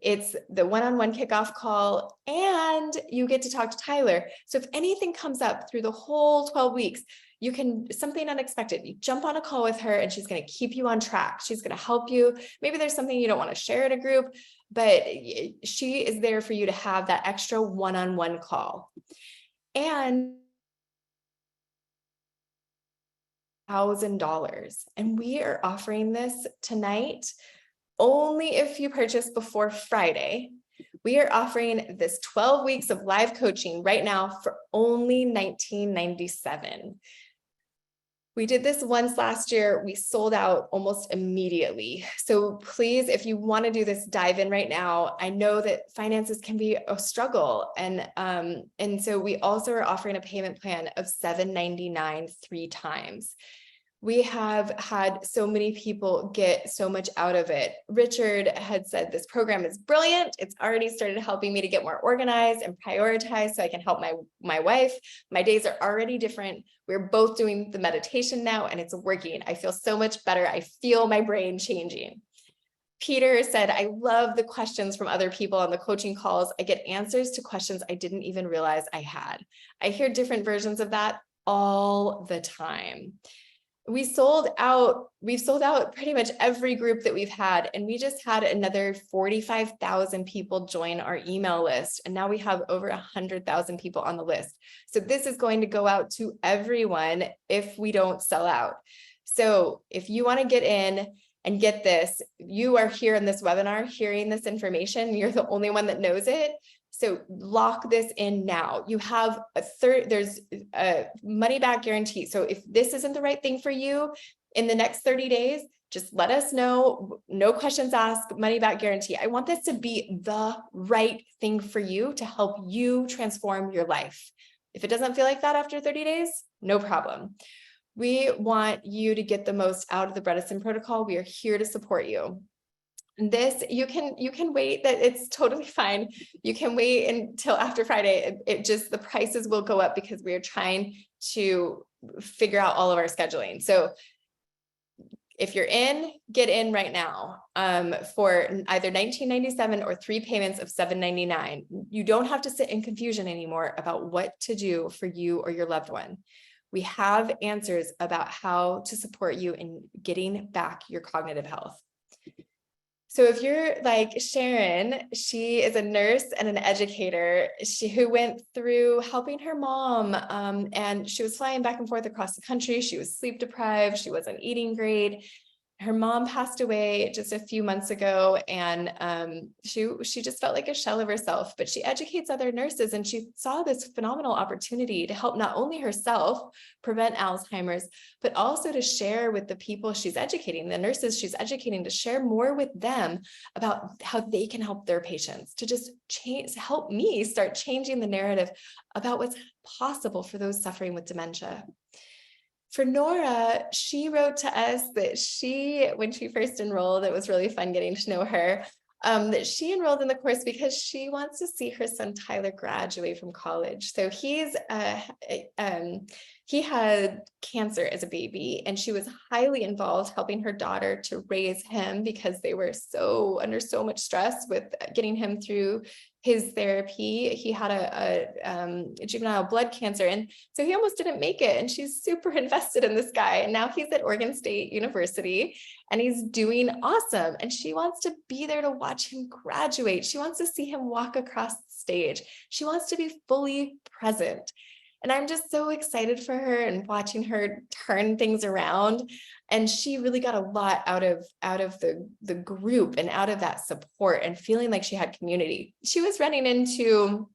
it's the one-on-one kickoff call, and you get to talk to Tyler. So if anything comes up through the whole 12 weeks, something unexpected, you jump on a call with her and she's going to keep you on track. She's going to help you. Maybe there's something you don't want to share in a group, but she is there for you to have that extra one-on-one call. And $1,000. And we are offering this tonight only if you purchase before Friday. We are offering this 12 weeks of live coaching right now for only $19.97. We did this once last year. We sold out almost immediately. So please, if you want to do this, dive in right now. I know that finances can be a struggle. And so we also are offering a payment plan of $7.99 3 times. We have had so many people get so much out of it. Richard had said this program is brilliant. It's already started helping me to get more organized and prioritize so I can help my wife. My days are already different. We're both doing the meditation now and it's working. I feel so much better. I feel my brain changing. Peter said, I love the questions from other people on the coaching calls. I get answers to questions I didn't even realize I had. I hear different versions of that all the time. We've sold out pretty much every group that we've had. And we just had another 45,000 people join our email list. And now we have over 100,000 people on the list. So this is going to go out to everyone if we don't sell out. So if you want to get in and get this, you are here in this webinar, hearing this information. You're the only one that knows it. So lock this in now. You have there's a money back guarantee. So if this isn't the right thing for you in the next 30 days, just let us know. No questions asked, money back guarantee. I want this to be the right thing for you to help you transform your life. If it doesn't feel like that after 30 days, no problem. We want you to get the most out of the Bredesen protocol. We are here to support you. This, you can wait, that it's totally fine. You can wait until after Friday. The prices will go up because we are trying to figure out all of our scheduling. So If you're in, get in right now for either $19.97 or 3 payments of $7.99. You don't have to sit in confusion anymore about what to do for you or your loved one. We have answers about how to support you in getting back your cognitive health. So if you're like Sharon, she is a nurse and an educator, who went through helping her mom, and she was flying back and forth across the country. She was sleep deprived. She wasn't eating great. Her mom passed away just a few months ago, and she just felt like a shell of herself, but she educates other nurses, and she saw this phenomenal opportunity to help not only herself prevent Alzheimer's, but also to share with the people she's educating, the nurses she's educating, to share more with them about how they can help their patients, to just help me start changing the narrative about what's possible for those suffering with dementia. For Nora, she wrote to us that when she first enrolled, it was really fun getting to know her, that she enrolled in the course because she wants to see her son Tyler graduate from college. So he had cancer as a baby, and she was highly involved helping her daughter to raise him because they were under so much stress with getting him through his therapy. He had a juvenile blood cancer, and so he almost didn't make it. And she's super invested in this guy. And now he's at Oregon State University, and he's doing awesome. And she wants to be there to watch him graduate. She wants to see him walk across the stage. She wants to be fully present. And I'm just so excited for her and watching her turn things around. And she really got a lot out of the group and out of that support and feeling like she had community. She was running into,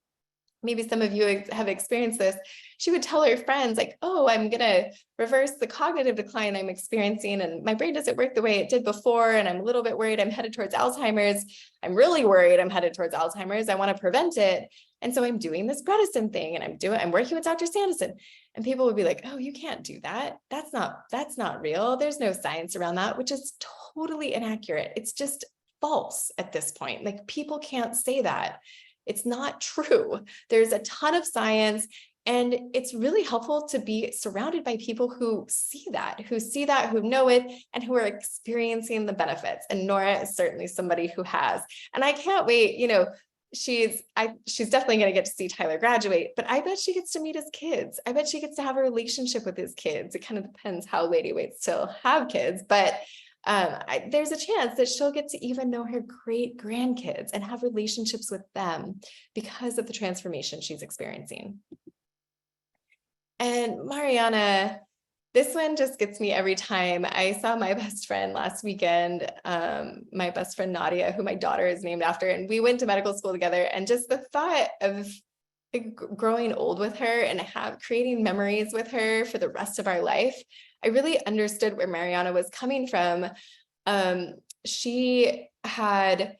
maybe some of you have experienced this, she would tell her friends like, oh, I'm going to reverse the cognitive decline I'm experiencing, and my brain doesn't work the way it did before, and I'm a little bit worried I'm headed towards Alzheimer's. I'm really worried I'm headed towards Alzheimer's. I want to prevent it. And so I'm doing this Bredesen thing, and I'm working with Dr. Sanderson. And people would be like, oh, you can't do that. That's not real. There's no science around that, which is totally inaccurate. It's just false at this point. Like, people can't say that. It's not true. There's a ton of science, and it's really helpful to be surrounded by people who see that, who know it, and who are experiencing the benefits. And Nora is certainly somebody who has. And I can't wait, she's definitely going to get to see Tyler graduate, but I bet she gets to meet his kids. I bet she gets to have a relationship with his kids. It kind of depends how Lady waits to have kids, but there's a chance that she'll get to even know her great grandkids and have relationships with them because of the transformation she's experiencing. And Mariana, this one just gets me every time. I saw my best friend last weekend, my best friend Nadia, who my daughter is named after, and we went to medical school together. And just the thought of growing old with her and creating memories with her for the rest of our life, I really understood where Mariana was coming from. She had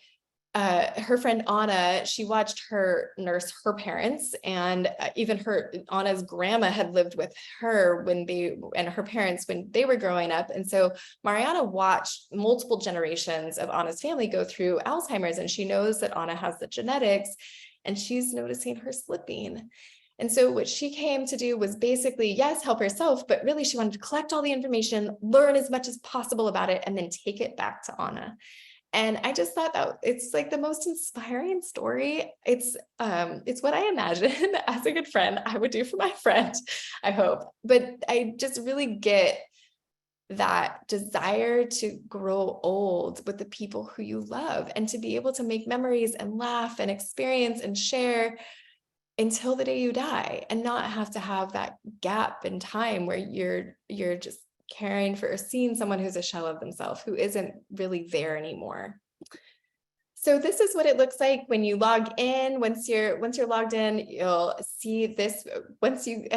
her friend Anna, she watched her nurse her parents, and even Anna's grandma had lived with her and her parents when they were growing up. And so Mariana watched multiple generations of Anna's family go through Alzheimer's, and she knows that Anna has the genetics, and she's noticing her slipping. And so what she came to do was basically, yes, help herself, but really she wanted to collect all the information, learn as much as possible about it, and then take it back to Anna. And I just thought that it's like the most inspiring story. It's what I imagine as a good friend I would do for my friend, I hope. But I just really get that desire to grow old with the people who you love, and to be able to make memories and laugh and experience and share until the day you die, and not have to have that gap in time where you're just caring for or seeing someone who's a shell of themselves, who isn't really there anymore. So this is what it looks like when you log in. Once you're logged in, you'll see this. Once you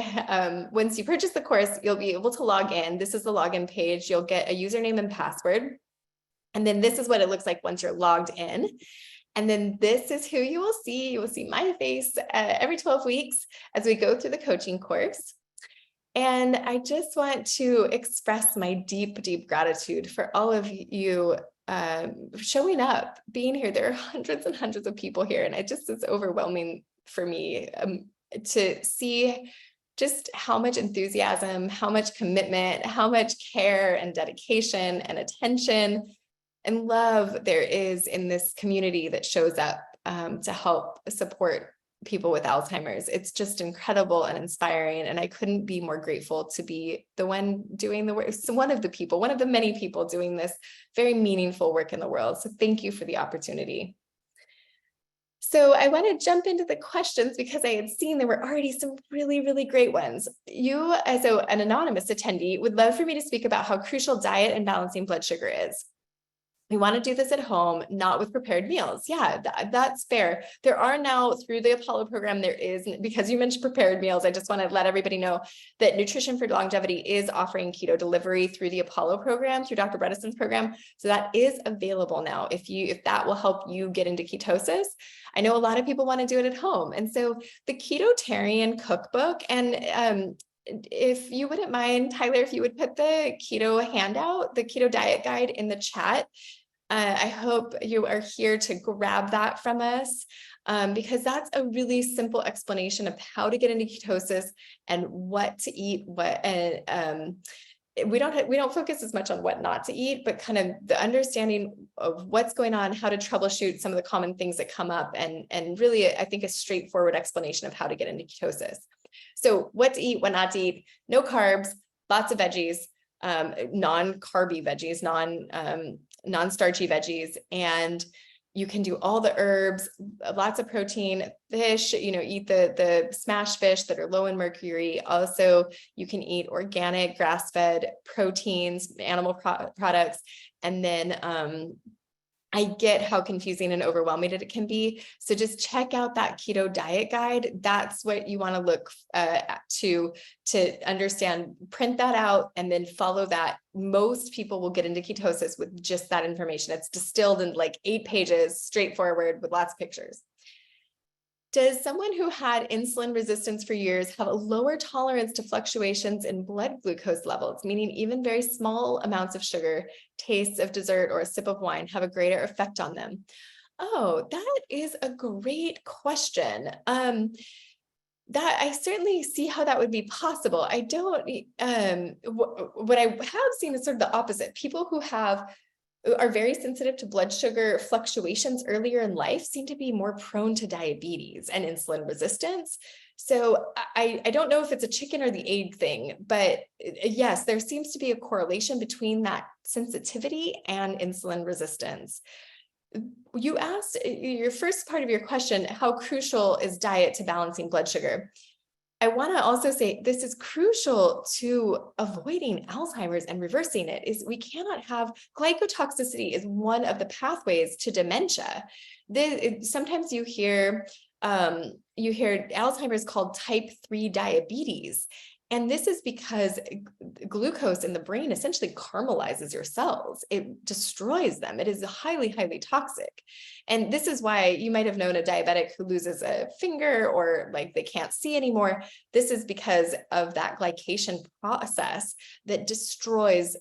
purchase the course, you'll be able to log in. This is the login page. You'll get a username and password. And then this is what it looks like once you're logged in. And then this is who you will see. You will see my face every 12 weeks as we go through the coaching course. And I just want to express my deep, deep gratitude for all of you showing up, being here. There are hundreds and hundreds of people here, and it's overwhelming for me to see just how much enthusiasm, how much commitment, how much care and dedication and attention and love there is in this community that shows up to help support people with Alzheimer's. It's just incredible and inspiring. And I couldn't be more grateful to be the one doing the work. So one of the many people doing this very meaningful work in the world. So thank you for the opportunity. So I want to jump into the questions because I had seen there were already some really, really great ones. You, as an anonymous attendee, would love for me to speak about how crucial diet and balancing blood sugar is. We want to do this at home, not with prepared meals. Yeah, that's fair. There are now, through the Apollo program, there is, because you mentioned prepared meals, I just want to let everybody know that Nutrition for Longevity is offering keto delivery through the Apollo program, through Dr. Bredesen's program. So that is available now if that will help you get into ketosis. I know a lot of people want to do it at home. And so the Ketotarian cookbook, and if you wouldn't mind, Tyler, if you would put the keto handout, the keto diet guide in the chat. I hope you are here to grab that from us because that's a really simple explanation of how to get into ketosis and what to eat, we don't focus as much on what not to eat, but kind of the understanding of what's going on, how to troubleshoot some of the common things that come up, and really, I think, a straightforward explanation of how to get into ketosis. So what to eat, what not to eat, no carbs, lots of veggies, non-carby veggies, non-starchy veggies, and you can do all the herbs, lots of protein, fish, eat the smashed fish that are low in mercury. Also, you can eat organic, grass-fed proteins, animal products, and then I get how confusing and overwhelming it can be. So just check out that keto diet guide. That's what you want to look to understand. Print that out and then follow that. Most people will get into ketosis with just that information. It's distilled in like 8 pages, straightforward with lots of pictures. Does someone who had insulin resistance for years have a lower tolerance to fluctuations in blood glucose levels, meaning even very small amounts of sugar, tastes of dessert, or a sip of wine have a greater effect on them? Oh, that is a great question. That I certainly see how that would be possible. I don't, what I have seen is sort of the opposite. People who are very sensitive to blood sugar fluctuations earlier in life seem to be more prone to diabetes and insulin resistance. So I don't know if it's a chicken or the egg thing, but yes, there seems to be a correlation between that sensitivity and insulin resistance. You asked your first part of your question, how crucial is diet to balancing blood sugar? I want to also say this is crucial to avoiding Alzheimer's and reversing it. Is we cannot have glycotoxicity is one of the pathways to dementia. Sometimes you hear Alzheimer's called type 3 diabetes. And this is because glucose in the brain essentially caramelizes your cells. It destroys them. It is highly, highly toxic. And this is why you might have known a diabetic who loses a finger or like they can't see anymore. This is because of that glycation process that destroys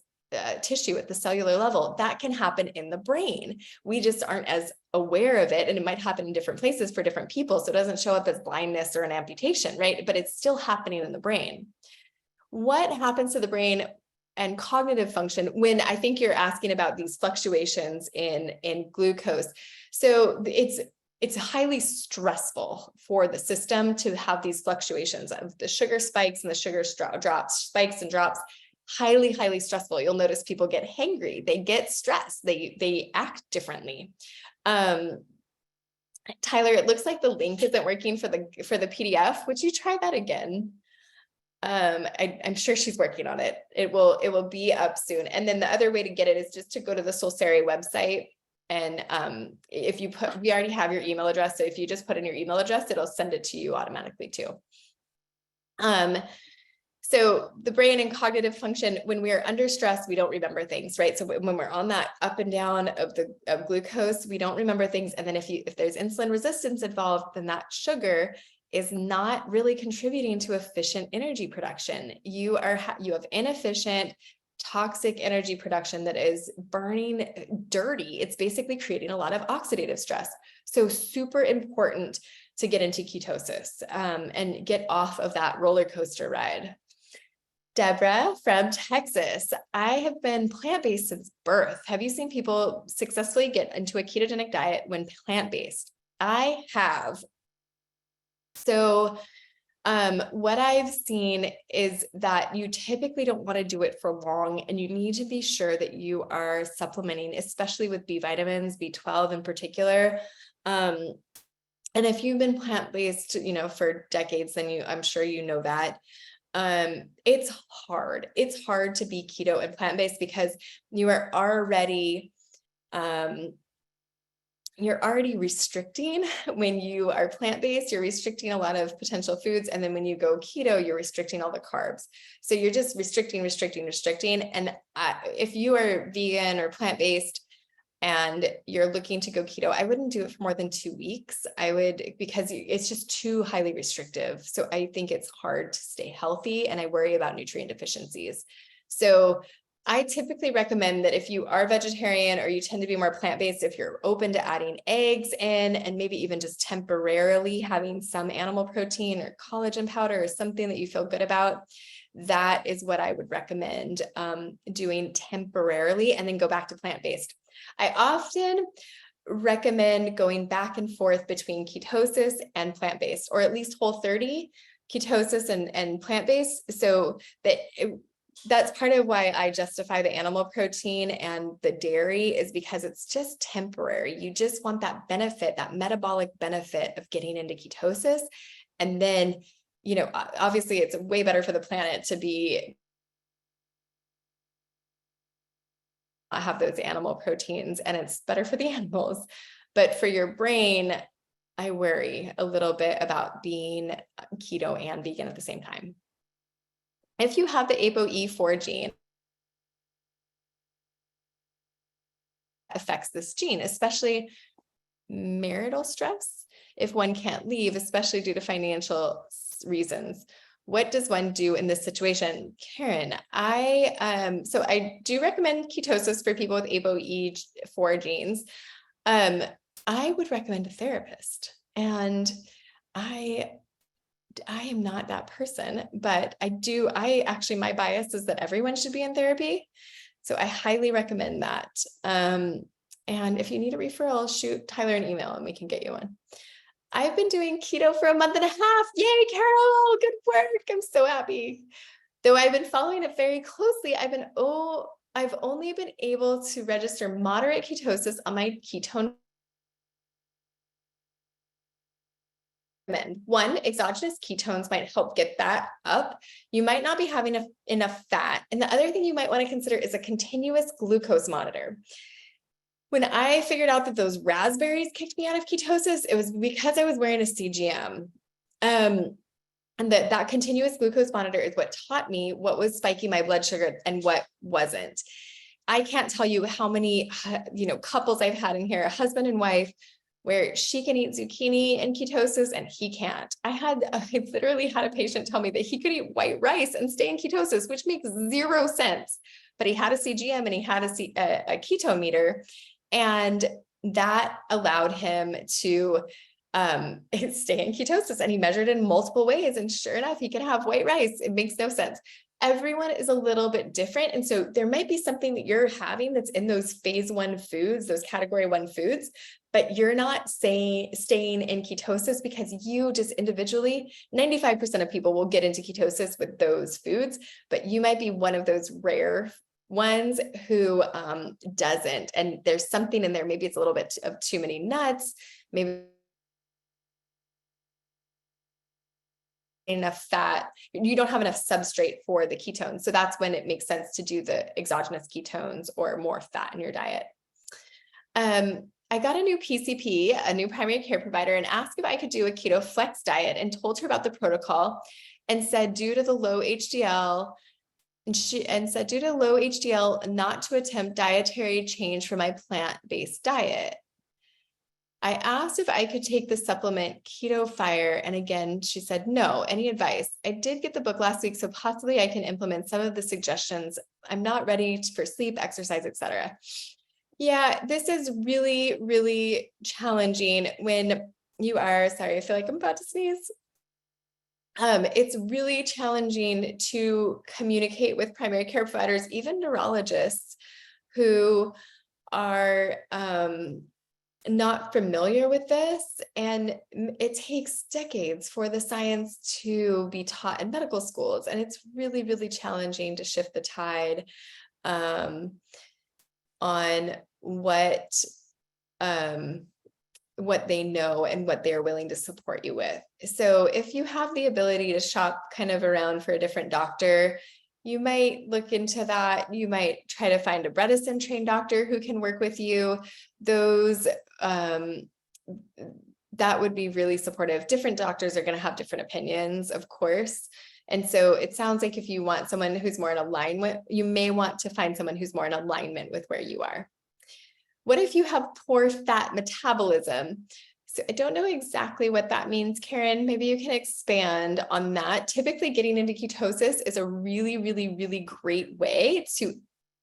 tissue at the cellular level. That can happen in the brain. We just aren't as aware of it, and it might happen in different places for different people. So it doesn't show up as blindness or an amputation, right? But it's still happening in the brain. What happens to the brain and cognitive function when I think you're asking about these fluctuations in glucose? So it's highly stressful for the system to have these fluctuations of the sugar spikes and the sugar drops, spikes and drops. Highly, highly stressful. You'll notice people get hangry, they get stressed, they act differently. Tyler, it looks like the link isn't working for the PDF. Would you try that again? I'm sure she's working on it. It will be up soon. And then the other way to get it is just to go to the Solsari website. And we already have your email address. So if you just put in your email address, it'll send it to you automatically too. So the brain and cognitive function, when we are under stress, we don't remember things, right? So when we're on that up and down of glucose, we don't remember things. And then if there's insulin resistance involved, then that sugar is not really contributing to efficient energy production. You have inefficient, toxic energy production that is burning dirty. It's basically creating a lot of oxidative stress. So super important to get into ketosis and get off of that roller coaster ride. Deborah from Texas. I have been plant-based since birth. Have you seen people successfully get into a ketogenic diet when plant-based? I have. So what I've seen is that you typically don't want to do it for long, and you need to be sure that you are supplementing, especially with B vitamins, B12 in particular. And if you've been plant-based, for decades, then I'm sure you know that. It's hard. It's hard to be keto and plant-based because you are already, you're already restricting. When you are plant-based, you're restricting a lot of potential foods. And then when you go keto, you're restricting all the carbs. So you're just restricting. And if you are vegan or plant-based and you're looking to go keto, I wouldn't do it for more than 2 weeks. Because it's just too highly restrictive. So I think it's hard to stay healthy, and I worry about nutrient deficiencies. So I typically recommend that if you are vegetarian or you tend to be more plant-based, if you're open to adding eggs in, and maybe even just temporarily having some animal protein or collagen powder or something that you feel good about, that is what I would recommend doing temporarily, and then go back to plant-based. I often recommend going back and forth between ketosis and plant-based, or at least Whole30 ketosis and plant-based. So that's part of why I justify the animal protein and the dairy, is because it's just temporary. You just want that benefit, that metabolic benefit of getting into ketosis. And then, obviously it's way better for the planet to have those animal proteins, and it's better for the animals. But for your brain, I worry a little bit about being keto and vegan at the same time. If you have the ApoE4 gene, affects this gene, especially marital stress. If one can't leave, especially due to financial reasons, what does one do in this situation? Karen, so I do recommend ketosis for people with ApoE4 genes. I would recommend a therapist, and I am not that person, but my bias is that everyone should be in therapy. So I highly recommend that. And if you need a referral, shoot Tyler an email and we can get you one. I've been doing keto for a month and a half. Yay, Carol, good work. I'm so happy. Though I've been following it very closely, I've only been able to register moderate ketosis on my ketone. One, exogenous ketones might help get that up. You might not be having enough fat. And the other thing you might want to consider is a continuous glucose monitor. When I figured out that those raspberries kicked me out of ketosis, it was because I was wearing a CGM. And that continuous glucose monitor is what taught me what was spiking my blood sugar and what wasn't. I can't tell you how many, couples I've had in here, a husband and wife, where she can eat zucchini and ketosis and he can't. I literally had a patient tell me that he could eat white rice and stay in ketosis, which makes zero sense. But he had a CGM and he had a keto meter, and that allowed him to stay in ketosis. And he measured in multiple ways, and sure enough, he could have white rice. It makes no sense. Everyone is a little bit different. And so there might be something that you're having that's in those phase 1 foods, those category 1 foods, but you're not staying in ketosis because you just individually, 95% of people will get into ketosis with those foods, but you might be one of those rare ones who doesn't. And there's something in there. Maybe it's a little bit of too many nuts, maybe enough fat, you don't have enough substrate for the ketones. So that's when it makes sense to do the exogenous ketones or more fat in your diet. I got a new PCP, a new primary care provider, and asked if I could do a KetoFLEX diet, and told her about the protocol, and said due to the low HDL, not to attempt dietary change for my plant-based diet. I asked if I could take the supplement Keto Fire, and again, she said no. Any advice? I did get the book last week, so possibly I can implement some of the suggestions. I'm not ready for sleep, exercise, etc. Yeah, this is really, really challenging when You are. Sorry, I feel like I'm about to sneeze. It's really challenging to communicate with primary care providers, even neurologists who are not familiar with this. And it takes decades for the science to be taught in medical schools. And it's really, really challenging to shift the tide on what they know and what they're willing to support you with. So if you have the ability to shop kind of around for a different doctor, you might look into that. You might try to find a Bredesen trained doctor who can work with you. Those, that would be really supportive. Different doctors are going to have different opinions, of course. And so it sounds like if you want someone who's more in alignment, you may want to find someone who's more in alignment with where you are. What if you have poor fat metabolism? So I don't know exactly what that means, Karen. Maybe you can expand on that. Typically, getting into ketosis is a really, really, really great way to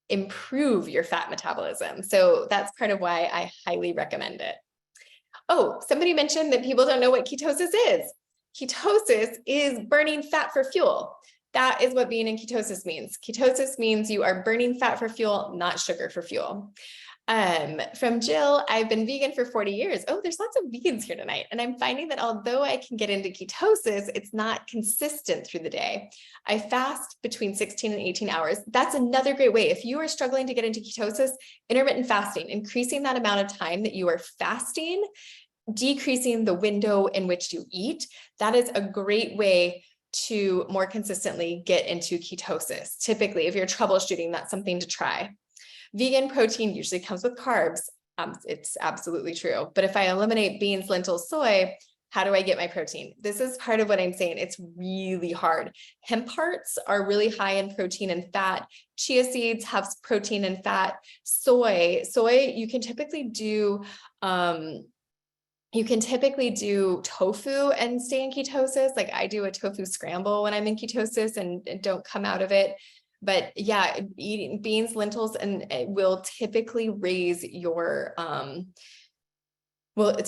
improve your fat metabolism. So that's part of why I highly recommend it. Oh, somebody mentioned that people don't know what ketosis is. Ketosis is burning fat for fuel. That is what being in ketosis means. Ketosis means you are burning fat for fuel, not sugar for fuel. From Jill, I've been vegan for 40 years. Oh, there's lots of vegans here tonight. And I'm finding that although I can get into ketosis, it's not consistent through the day. I fast between 16 and 18 hours. That's another great way. If you are struggling to get into ketosis, intermittent fasting, increasing that amount of time that you are fasting, decreasing the window in which you eat, that is a great way to more consistently get into ketosis. Typically, if you're troubleshooting, that's something to try. Vegan protein usually comes with carbs. It's absolutely true. But if I eliminate beans, lentils, soy, how do I get my protein? This is part of what I'm saying. It's really hard. Hemp hearts are really high in protein and fat. Chia seeds have protein and fat. Soy, you can typically do tofu and stay in ketosis. Like I do a tofu scramble when I'm in ketosis and don't come out of it. But yeah, eating beans, lentils, and it will typically raise your blood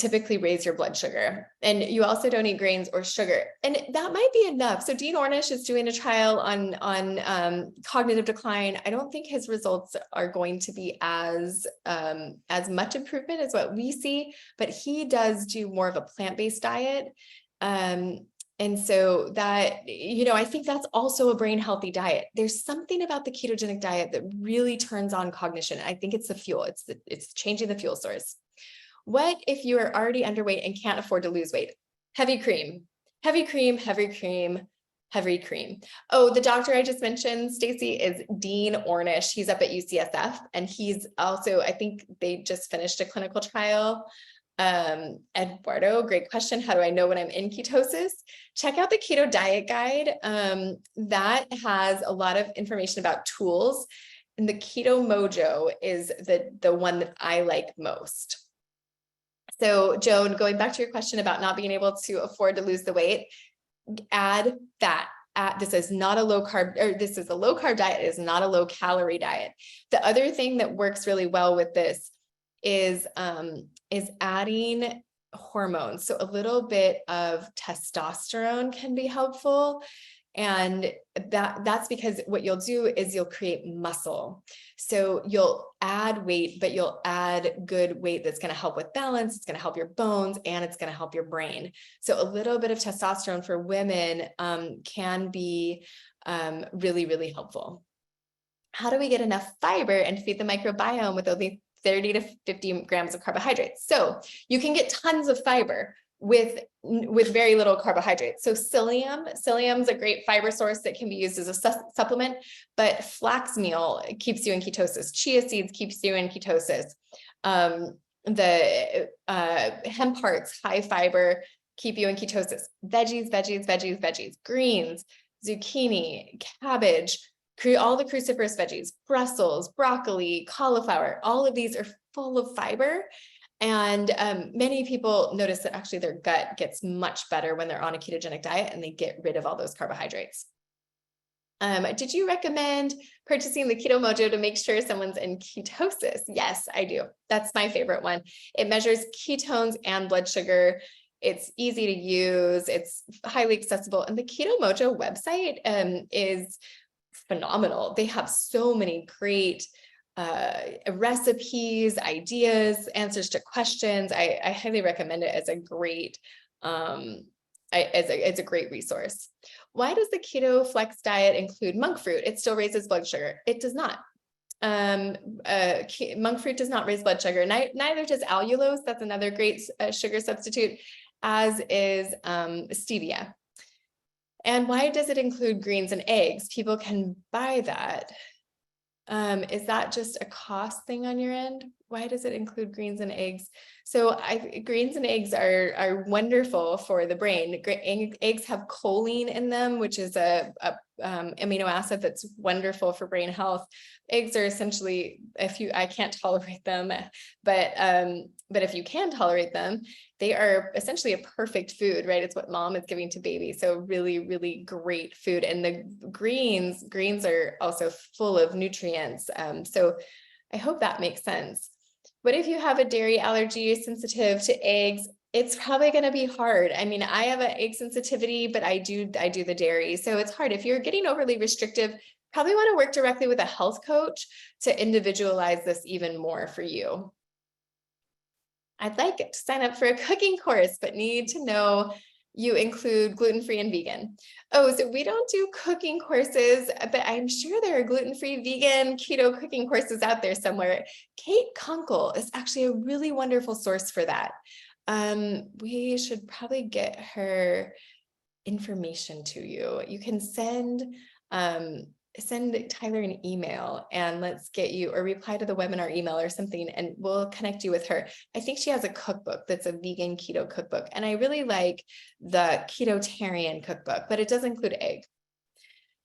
sugar. And you also don't eat grains or sugar. And that might be enough. So Dean Ornish is doing a trial on cognitive decline. I don't think his results are going to be as much improvement as what we see, but he does do more of a plant-based diet. And so that, I think that's also a brain healthy diet. There's something about the ketogenic diet that really turns on cognition. I think it's the fuel. It's changing the fuel source. What if you are already underweight and can't afford to lose weight? Heavy cream, heavy cream, heavy cream, heavy cream. Oh, the doctor I just mentioned, Stacy, is Dean Ornish. He's up at UCSF, and he's also, I think they just finished a clinical trial. Eduardo, great question. How do I know when I'm in ketosis? Check out the Keto Diet Guide. That has a lot of information about tools. And the Keto Mojo is the one that I like most. So Joan, going back to your question about not being able to afford to lose the weight, add fat. This is not a low carb, or this is a low carb diet. It is not a low calorie diet. The other thing that works really well with this is adding hormones. So a little bit of testosterone can be helpful. And that's because what you'll do is you'll create muscle. So you'll add weight, but you'll add good weight that's going to help with balance. It's going to help your bones, and it's going to help your brain. So a little bit of testosterone for women can be really, really helpful. How do we get enough fiber and feed the microbiome with only 30 to 50 grams of carbohydrates? So you can get tons of fiber with very little carbohydrates. So psyllium's a great fiber source that can be used as a supplement, but flax meal keeps you in ketosis. Chia seeds keeps you in ketosis. The hemp hearts, high fiber, keep you in ketosis. Veggies, greens, zucchini, cabbage, all the cruciferous veggies, Brussels, broccoli, cauliflower, all of these are full of fiber. And many people notice that actually their gut gets much better when they're on a ketogenic diet and they get rid of all those carbohydrates. Did you recommend purchasing the Keto Mojo to make sure someone's in ketosis? Yes, I do. That's my favorite one. It measures ketones and blood sugar. It's easy to use. It's highly accessible. And the Keto Mojo website is phenomenal. They have so many great recipes, ideas, answers to questions. I highly recommend it as a great it's a great resource. Why does the KetoFLEX diet include monk fruit? It still raises blood sugar. It does not. Monk fruit does not raise blood sugar. Neither does allulose. That's another great sugar substitute, as is stevia. And why does it include greens and eggs? People can buy that. Is that just a cost thing on your end? Why does it include greens and eggs? So greens and eggs are wonderful for the brain. Eggs have choline in them, which is a amino acid that's wonderful for brain health. Eggs are essentially, I can't tolerate them, but if you can tolerate them, they are essentially a perfect food, right? It's what mom is giving to baby. So really, really great food. And the greens are also full of nutrients. So I hope that makes sense. What if you have a dairy allergy, sensitive to eggs? It's probably going to be hard. I mean, I have an egg sensitivity, but I do the dairy. So it's hard. If you're getting overly restrictive, probably want to work directly with a health coach to individualize this even more for you. I'd like to sign up for a cooking course, but need to know you include gluten-free and vegan. Oh, so we don't do cooking courses, but I'm sure there are gluten-free, vegan, keto cooking courses out there somewhere. Kate Kunkel is actually a really wonderful source for that. We should probably get her information to you. You can send Tyler an email and let's get you, or reply to the webinar email or something, and we'll connect you with her. I think she has a cookbook that's a vegan keto cookbook. And I really like the Ketotarian cookbook, but it does include egg.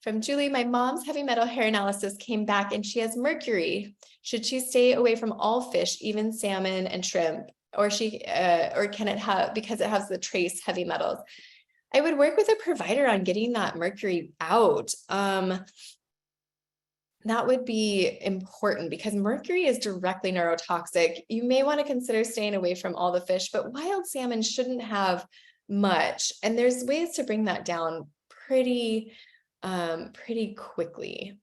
From Julie, my mom's heavy metal hair analysis came back and she has mercury. Should she stay away from all fish, even salmon and shrimp? Or can it have, because it has the trace heavy metals? I would work with a provider on getting that mercury out. That would be important because mercury is directly neurotoxic. You may want to consider staying away from all the fish, but wild salmon shouldn't have much. And there's ways to bring that down pretty quickly.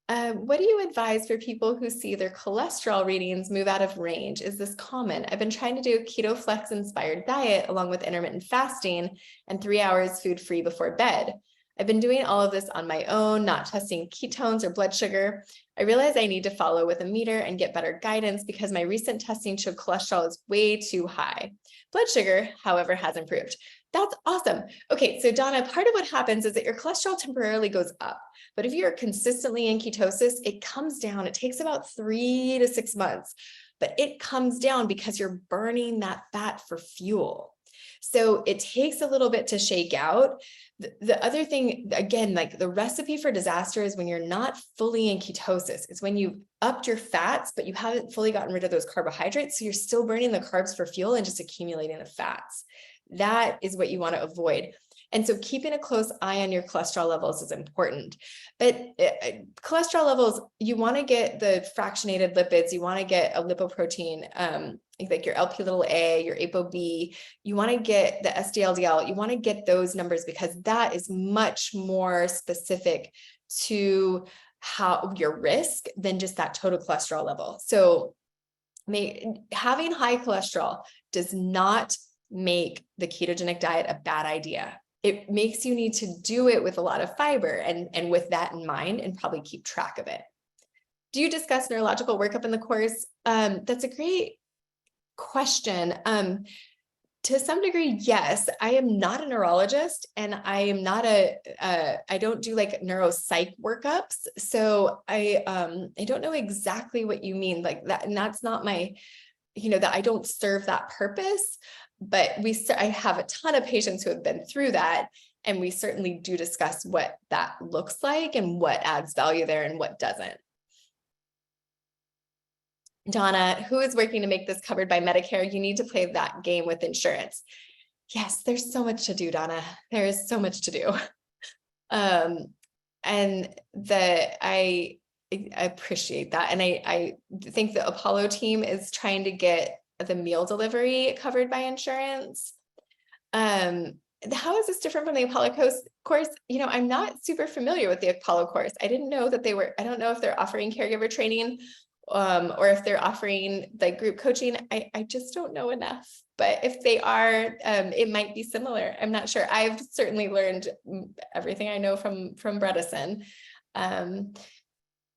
What do you advise for people who see their cholesterol readings move out of range? Is this common? I've been trying to do a KetoFLEX inspired diet along with intermittent fasting and 3 hours food free before bed. I've been doing all of this on my own, not testing ketones or blood sugar. I realize I need to follow with a meter and get better guidance because my recent testing showed cholesterol is way too high. Blood sugar, however, has improved. That's awesome. Okay, so Donna, part of what happens is that your cholesterol temporarily goes up, but if you're consistently in ketosis, it comes down. It takes about 3 to 6 months, but it comes down because you're burning that fat for fuel. So it takes a little bit to shake out. The other thing, again, like the recipe for disaster is when you're not fully in ketosis. It's when you've upped your fats, but you haven't fully gotten rid of those carbohydrates. So you're still burning the carbs for fuel and just accumulating the fats. That is what you want to avoid. And so keeping a close eye on your cholesterol levels is important. But cholesterol levels, you want to get the fractionated lipids, you want to get a lipoprotein, like your LP little a, your ApoB, you want to get the SDLDL, you want to get those numbers because that is much more specific to how your risk than just that total cholesterol level. So having high cholesterol does not make the ketogenic diet a bad idea. It makes you need to do it with a lot of fiber and with that in mind and probably keep track of it. Do you discuss neurological workup in the course? That's a great question. To some degree, yes. I am not a neurologist and I am not I don't do like neuropsych workups. So I don't know exactly what you mean like that. And that's not my, that I don't serve that purpose. But I have a ton of patients who have been through that, and we certainly do discuss what that looks like and what adds value there and what doesn't. Donna, who is working to make this covered by Medicare? You need to play that game with insurance. Yes, there's so much to do, Donna. There is so much to do. And I appreciate that. And I think the Apollo team is trying to get the meal delivery covered by insurance. How is this different from the Apollo course? I'm not super familiar with the Apollo course. I didn't know that I don't know if they're offering caregiver training, or if they're offering like group coaching. I just don't know enough, but if they are, it might be similar. I'm not sure. I've certainly learned everything I know from Bredesen.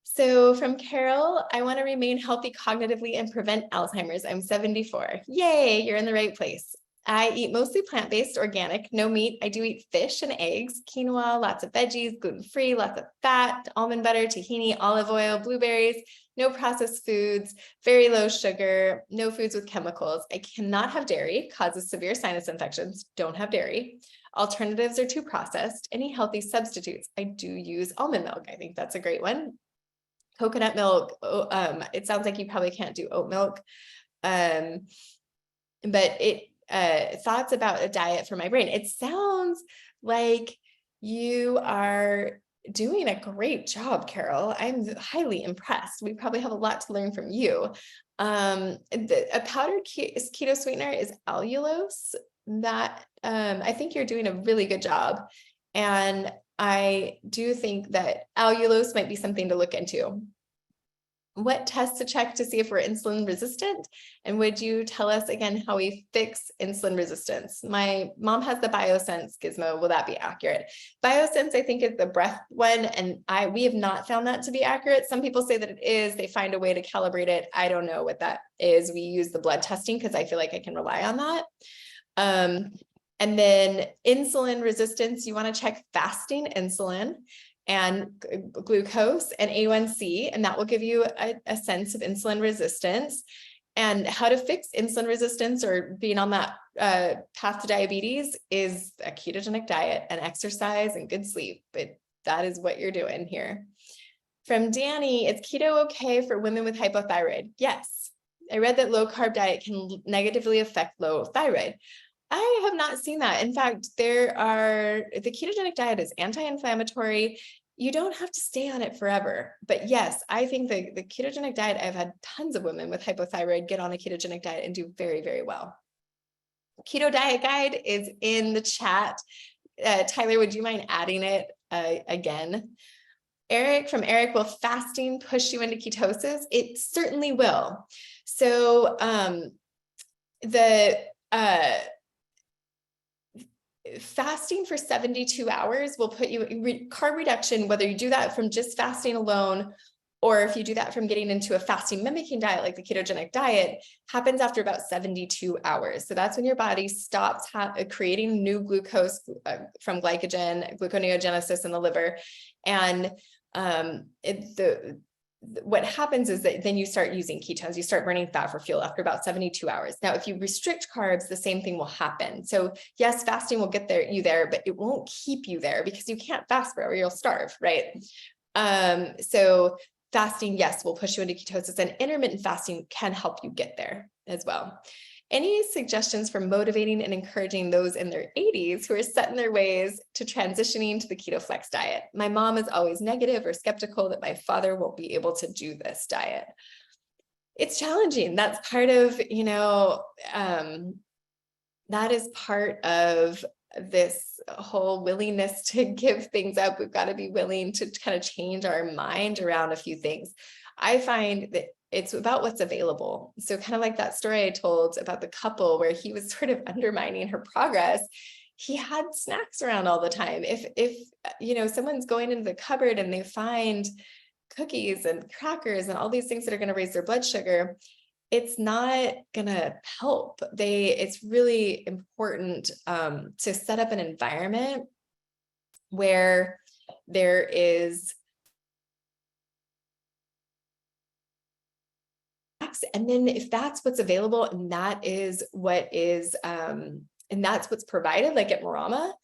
So from Carol, I want to remain healthy cognitively and prevent Alzheimer's. I'm 74. Yay, you're in the right place. I eat mostly plant-based, organic, no meat. I do eat fish and eggs, quinoa, lots of veggies, gluten-free, lots of fat, almond butter, tahini, olive oil, blueberries, no processed foods, very low sugar, no foods with chemicals. I cannot have dairy, causes severe sinus infections. Don't have dairy. Alternatives are too processed. Any healthy substitutes? I do use almond milk. I think that's a great one. Coconut milk. It sounds like you probably can't do oat milk. But thoughts about a diet for my brain. It sounds like you are doing a great job, Carol. I'm highly impressed. We probably have a lot to learn from you. A powdered keto sweetener is allulose. That I think you're doing a really good job. And I do think that allulose might be something to look into. What tests to check to see if we're insulin resistant? And would you tell us again how we fix insulin resistance? My mom has the BioSense gizmo. Will that be accurate? BioSense, I think, is the breath one, and we have not found that to be accurate. Some people say that it is. They find a way to calibrate it. I don't know what that is. We use the blood testing because I feel like I can rely on that. And then insulin resistance, you want to check fasting insulin and glucose and A1C, and that will give you a sense of insulin resistance. And how to fix insulin resistance or being on that path to diabetes is a ketogenic diet and exercise and good sleep. But that is what you're doing here. From Danny, is keto okay for women with hypothyroid? Yes. I read that low carb diet can negatively affect low thyroid. I have not seen that. In fact, the ketogenic diet is anti-inflammatory. You don't have to stay on it forever. But yes, I think the ketogenic diet, I've had tons of women with hypothyroid get on a ketogenic diet and do very, very well. Keto diet guide is in the chat. Tyler, would you mind adding it again? From Eric, will fasting push you into ketosis? It certainly will. So fasting for 72 hours will put you in carb reduction, whether you do that from just fasting alone, or if you do that from getting into a fasting mimicking diet, like the ketogenic diet, happens after about 72 hours. So that's when your body stops creating new glucose from glycogen, gluconeogenesis in the liver. And what happens is that then you start using ketones, you start burning fat for fuel after about 72 hours. Now, if you restrict carbs, the same thing will happen. So yes, fasting will get you there, but it won't keep you there because you can't fast forever, you'll starve, right? So fasting, yes, will push you into ketosis, and intermittent fasting can help you get there as well. Any suggestions for motivating and encouraging those in their 80s who are set in their ways to transitioning to the KetoFLEX diet? My mom is always negative or skeptical that my father won't be able to do this diet. It's challenging. That's part of, that is part of this whole willingness to give things up. We've got to be willing to kind of change our mind around a few things. I find that it's about what's available. So kind of like that story I told about the couple where he was sort of undermining her progress. He had snacks around all the time. If someone's going into the cupboard and they find cookies and crackers and all these things that are going to raise their blood sugar, it's not going to help. It's really important to set up an environment where there is, and then if that's what's available and that is what is, and that's what's provided, like at Marama,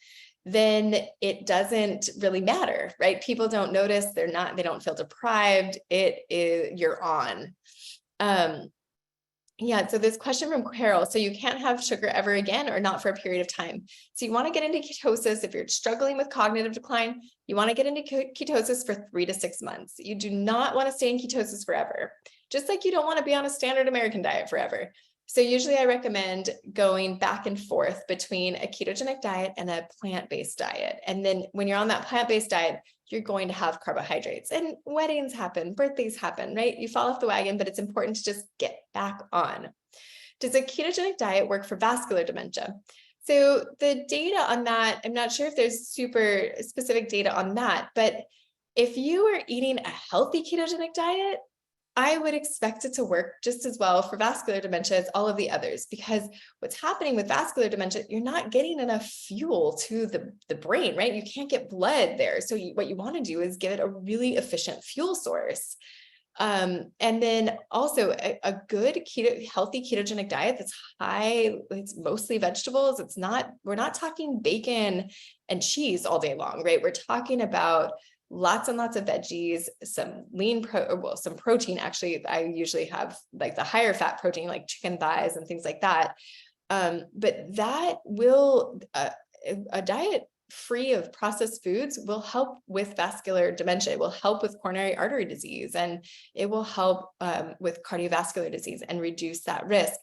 then it doesn't really matter, right? People don't notice, they don't feel deprived. You're on. Yeah, so this question from Carol. So you can't have sugar ever again or not for a period of time. So you want to get into ketosis. If you're struggling with cognitive decline, you want to get into ketosis for 3 to 6 months. You do not want to stay in ketosis forever. Just like you don't want to be on a standard American diet forever. So usually I recommend going back and forth between a ketogenic diet and a plant-based diet. And then when you're on that plant-based diet, you're going to have carbohydrates, and weddings happen, birthdays happen, right? You fall off the wagon, but it's important to just get back on. Does a ketogenic diet work for vascular dementia? So the data on that, I'm not sure if there's super specific data on that, but if you are eating a healthy ketogenic diet, I would expect it to work just as well for vascular dementia as all of the others, because what's happening with vascular dementia, you're not getting enough fuel to the brain, right? You can't get blood there. So what you want to do is give it a really efficient fuel source. And then also a good healthy ketogenic diet that's high, it's mostly vegetables. We're not talking bacon and cheese all day long, right? We're talking about lots and lots of veggies, some some protein. Actually, I usually have like the higher fat protein, like chicken thighs and things like that. But that will, a diet free of processed foods will help with vascular dementia. It will help with coronary artery disease, and it will help with cardiovascular disease and reduce that risk.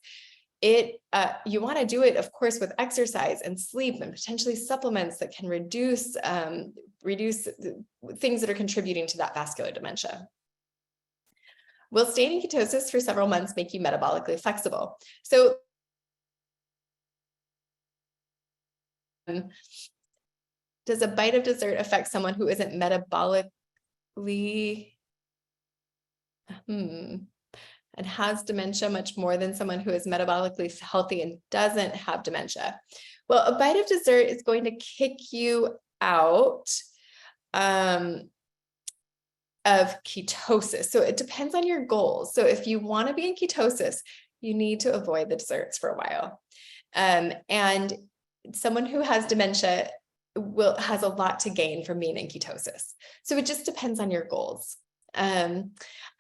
You want to do it, of course, with exercise and sleep and potentially supplements that can reduce things that are contributing to that vascular dementia. Will staying in ketosis for several months make you metabolically flexible? So does a bite of dessert affect someone who isn't metabolically and has dementia much more than someone who is metabolically healthy and doesn't have dementia? Well, a bite of dessert is going to kick you out of ketosis. So it depends on your goals. So if you want to be in ketosis, you need to avoid the desserts for a while. And someone who has dementia has a lot to gain from being in ketosis. So it just depends on your goals. I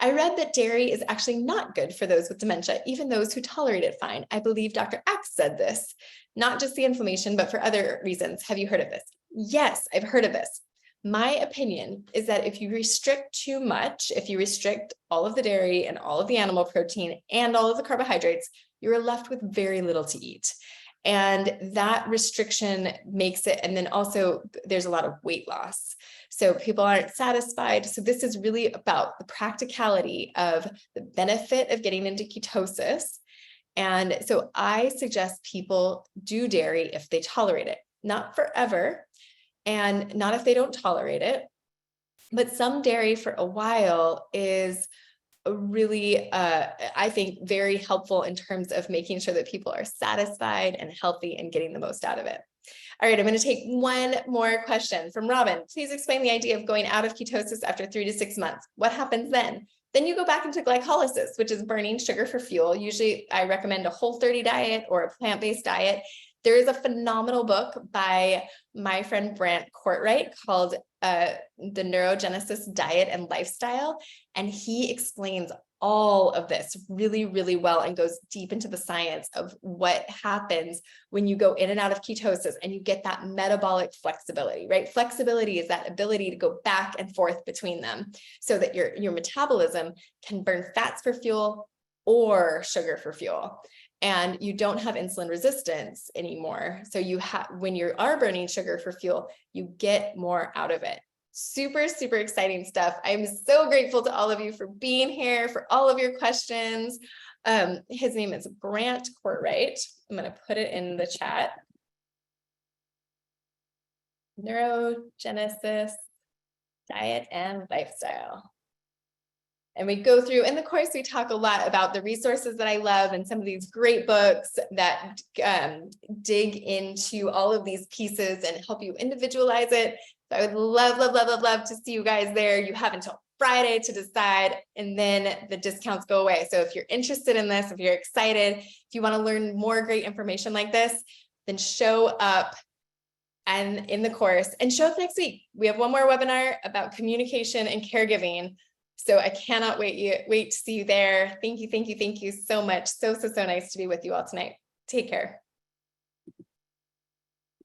read that dairy is actually not good for those with dementia, even those who tolerate it fine. I believe Dr. X said this, not just the inflammation, but for other reasons. Have you heard of this? Yes, I've heard of this. My opinion is that if you restrict too much, if you restrict all of the dairy and all of the animal protein and all of the carbohydrates, you're left with very little to eat. And that restriction makes it, and then also there's a lot of weight loss. So people aren't satisfied. So this is really about the practicality of the benefit of getting into ketosis. And so I suggest people do dairy if they tolerate it, not forever, and not if they don't tolerate it. But some dairy for a while is really, I think, very helpful in terms of making sure that people are satisfied and healthy and getting the most out of it. All right, I'm going to take one more question from Robin. Please explain the idea of going out of ketosis after 3 to 6 months. What happens then? Then you go back into glycolysis, which is burning sugar for fuel. Usually I recommend a Whole30 diet or a plant-based diet. There is a phenomenal book by my friend Brant Courtwright called The Neurogenesis Diet and Lifestyle. And he explains all of this really, really well and goes deep into the science of what happens when you go in and out of ketosis and you get that metabolic flexibility, right? Flexibility is that ability to go back and forth between them so that your metabolism can burn fats for fuel or sugar for fuel. And you don't have insulin resistance anymore. So when you are burning sugar for fuel, you get more out of it. Super, super exciting stuff. I'm so grateful to all of you for being here, for all of your questions. His name is Brant Courtwright. I'm going to put it in the chat. Neurogenesis, diet and lifestyle. And we go through, in the course, we talk a lot about the resources that I love and some of these great books that dig into all of these pieces and help you individualize it. So I would love, love, love, love, love to see you guys there. You have until Friday to decide, and then the discounts go away. So if you're interested in this, if you're excited, if you want to learn more great information like this, then show up and in the course and show up next week. We have one more webinar about communication and caregiving. So I cannot wait to see you there. Thank you so much. So nice to be with you all tonight. Take care.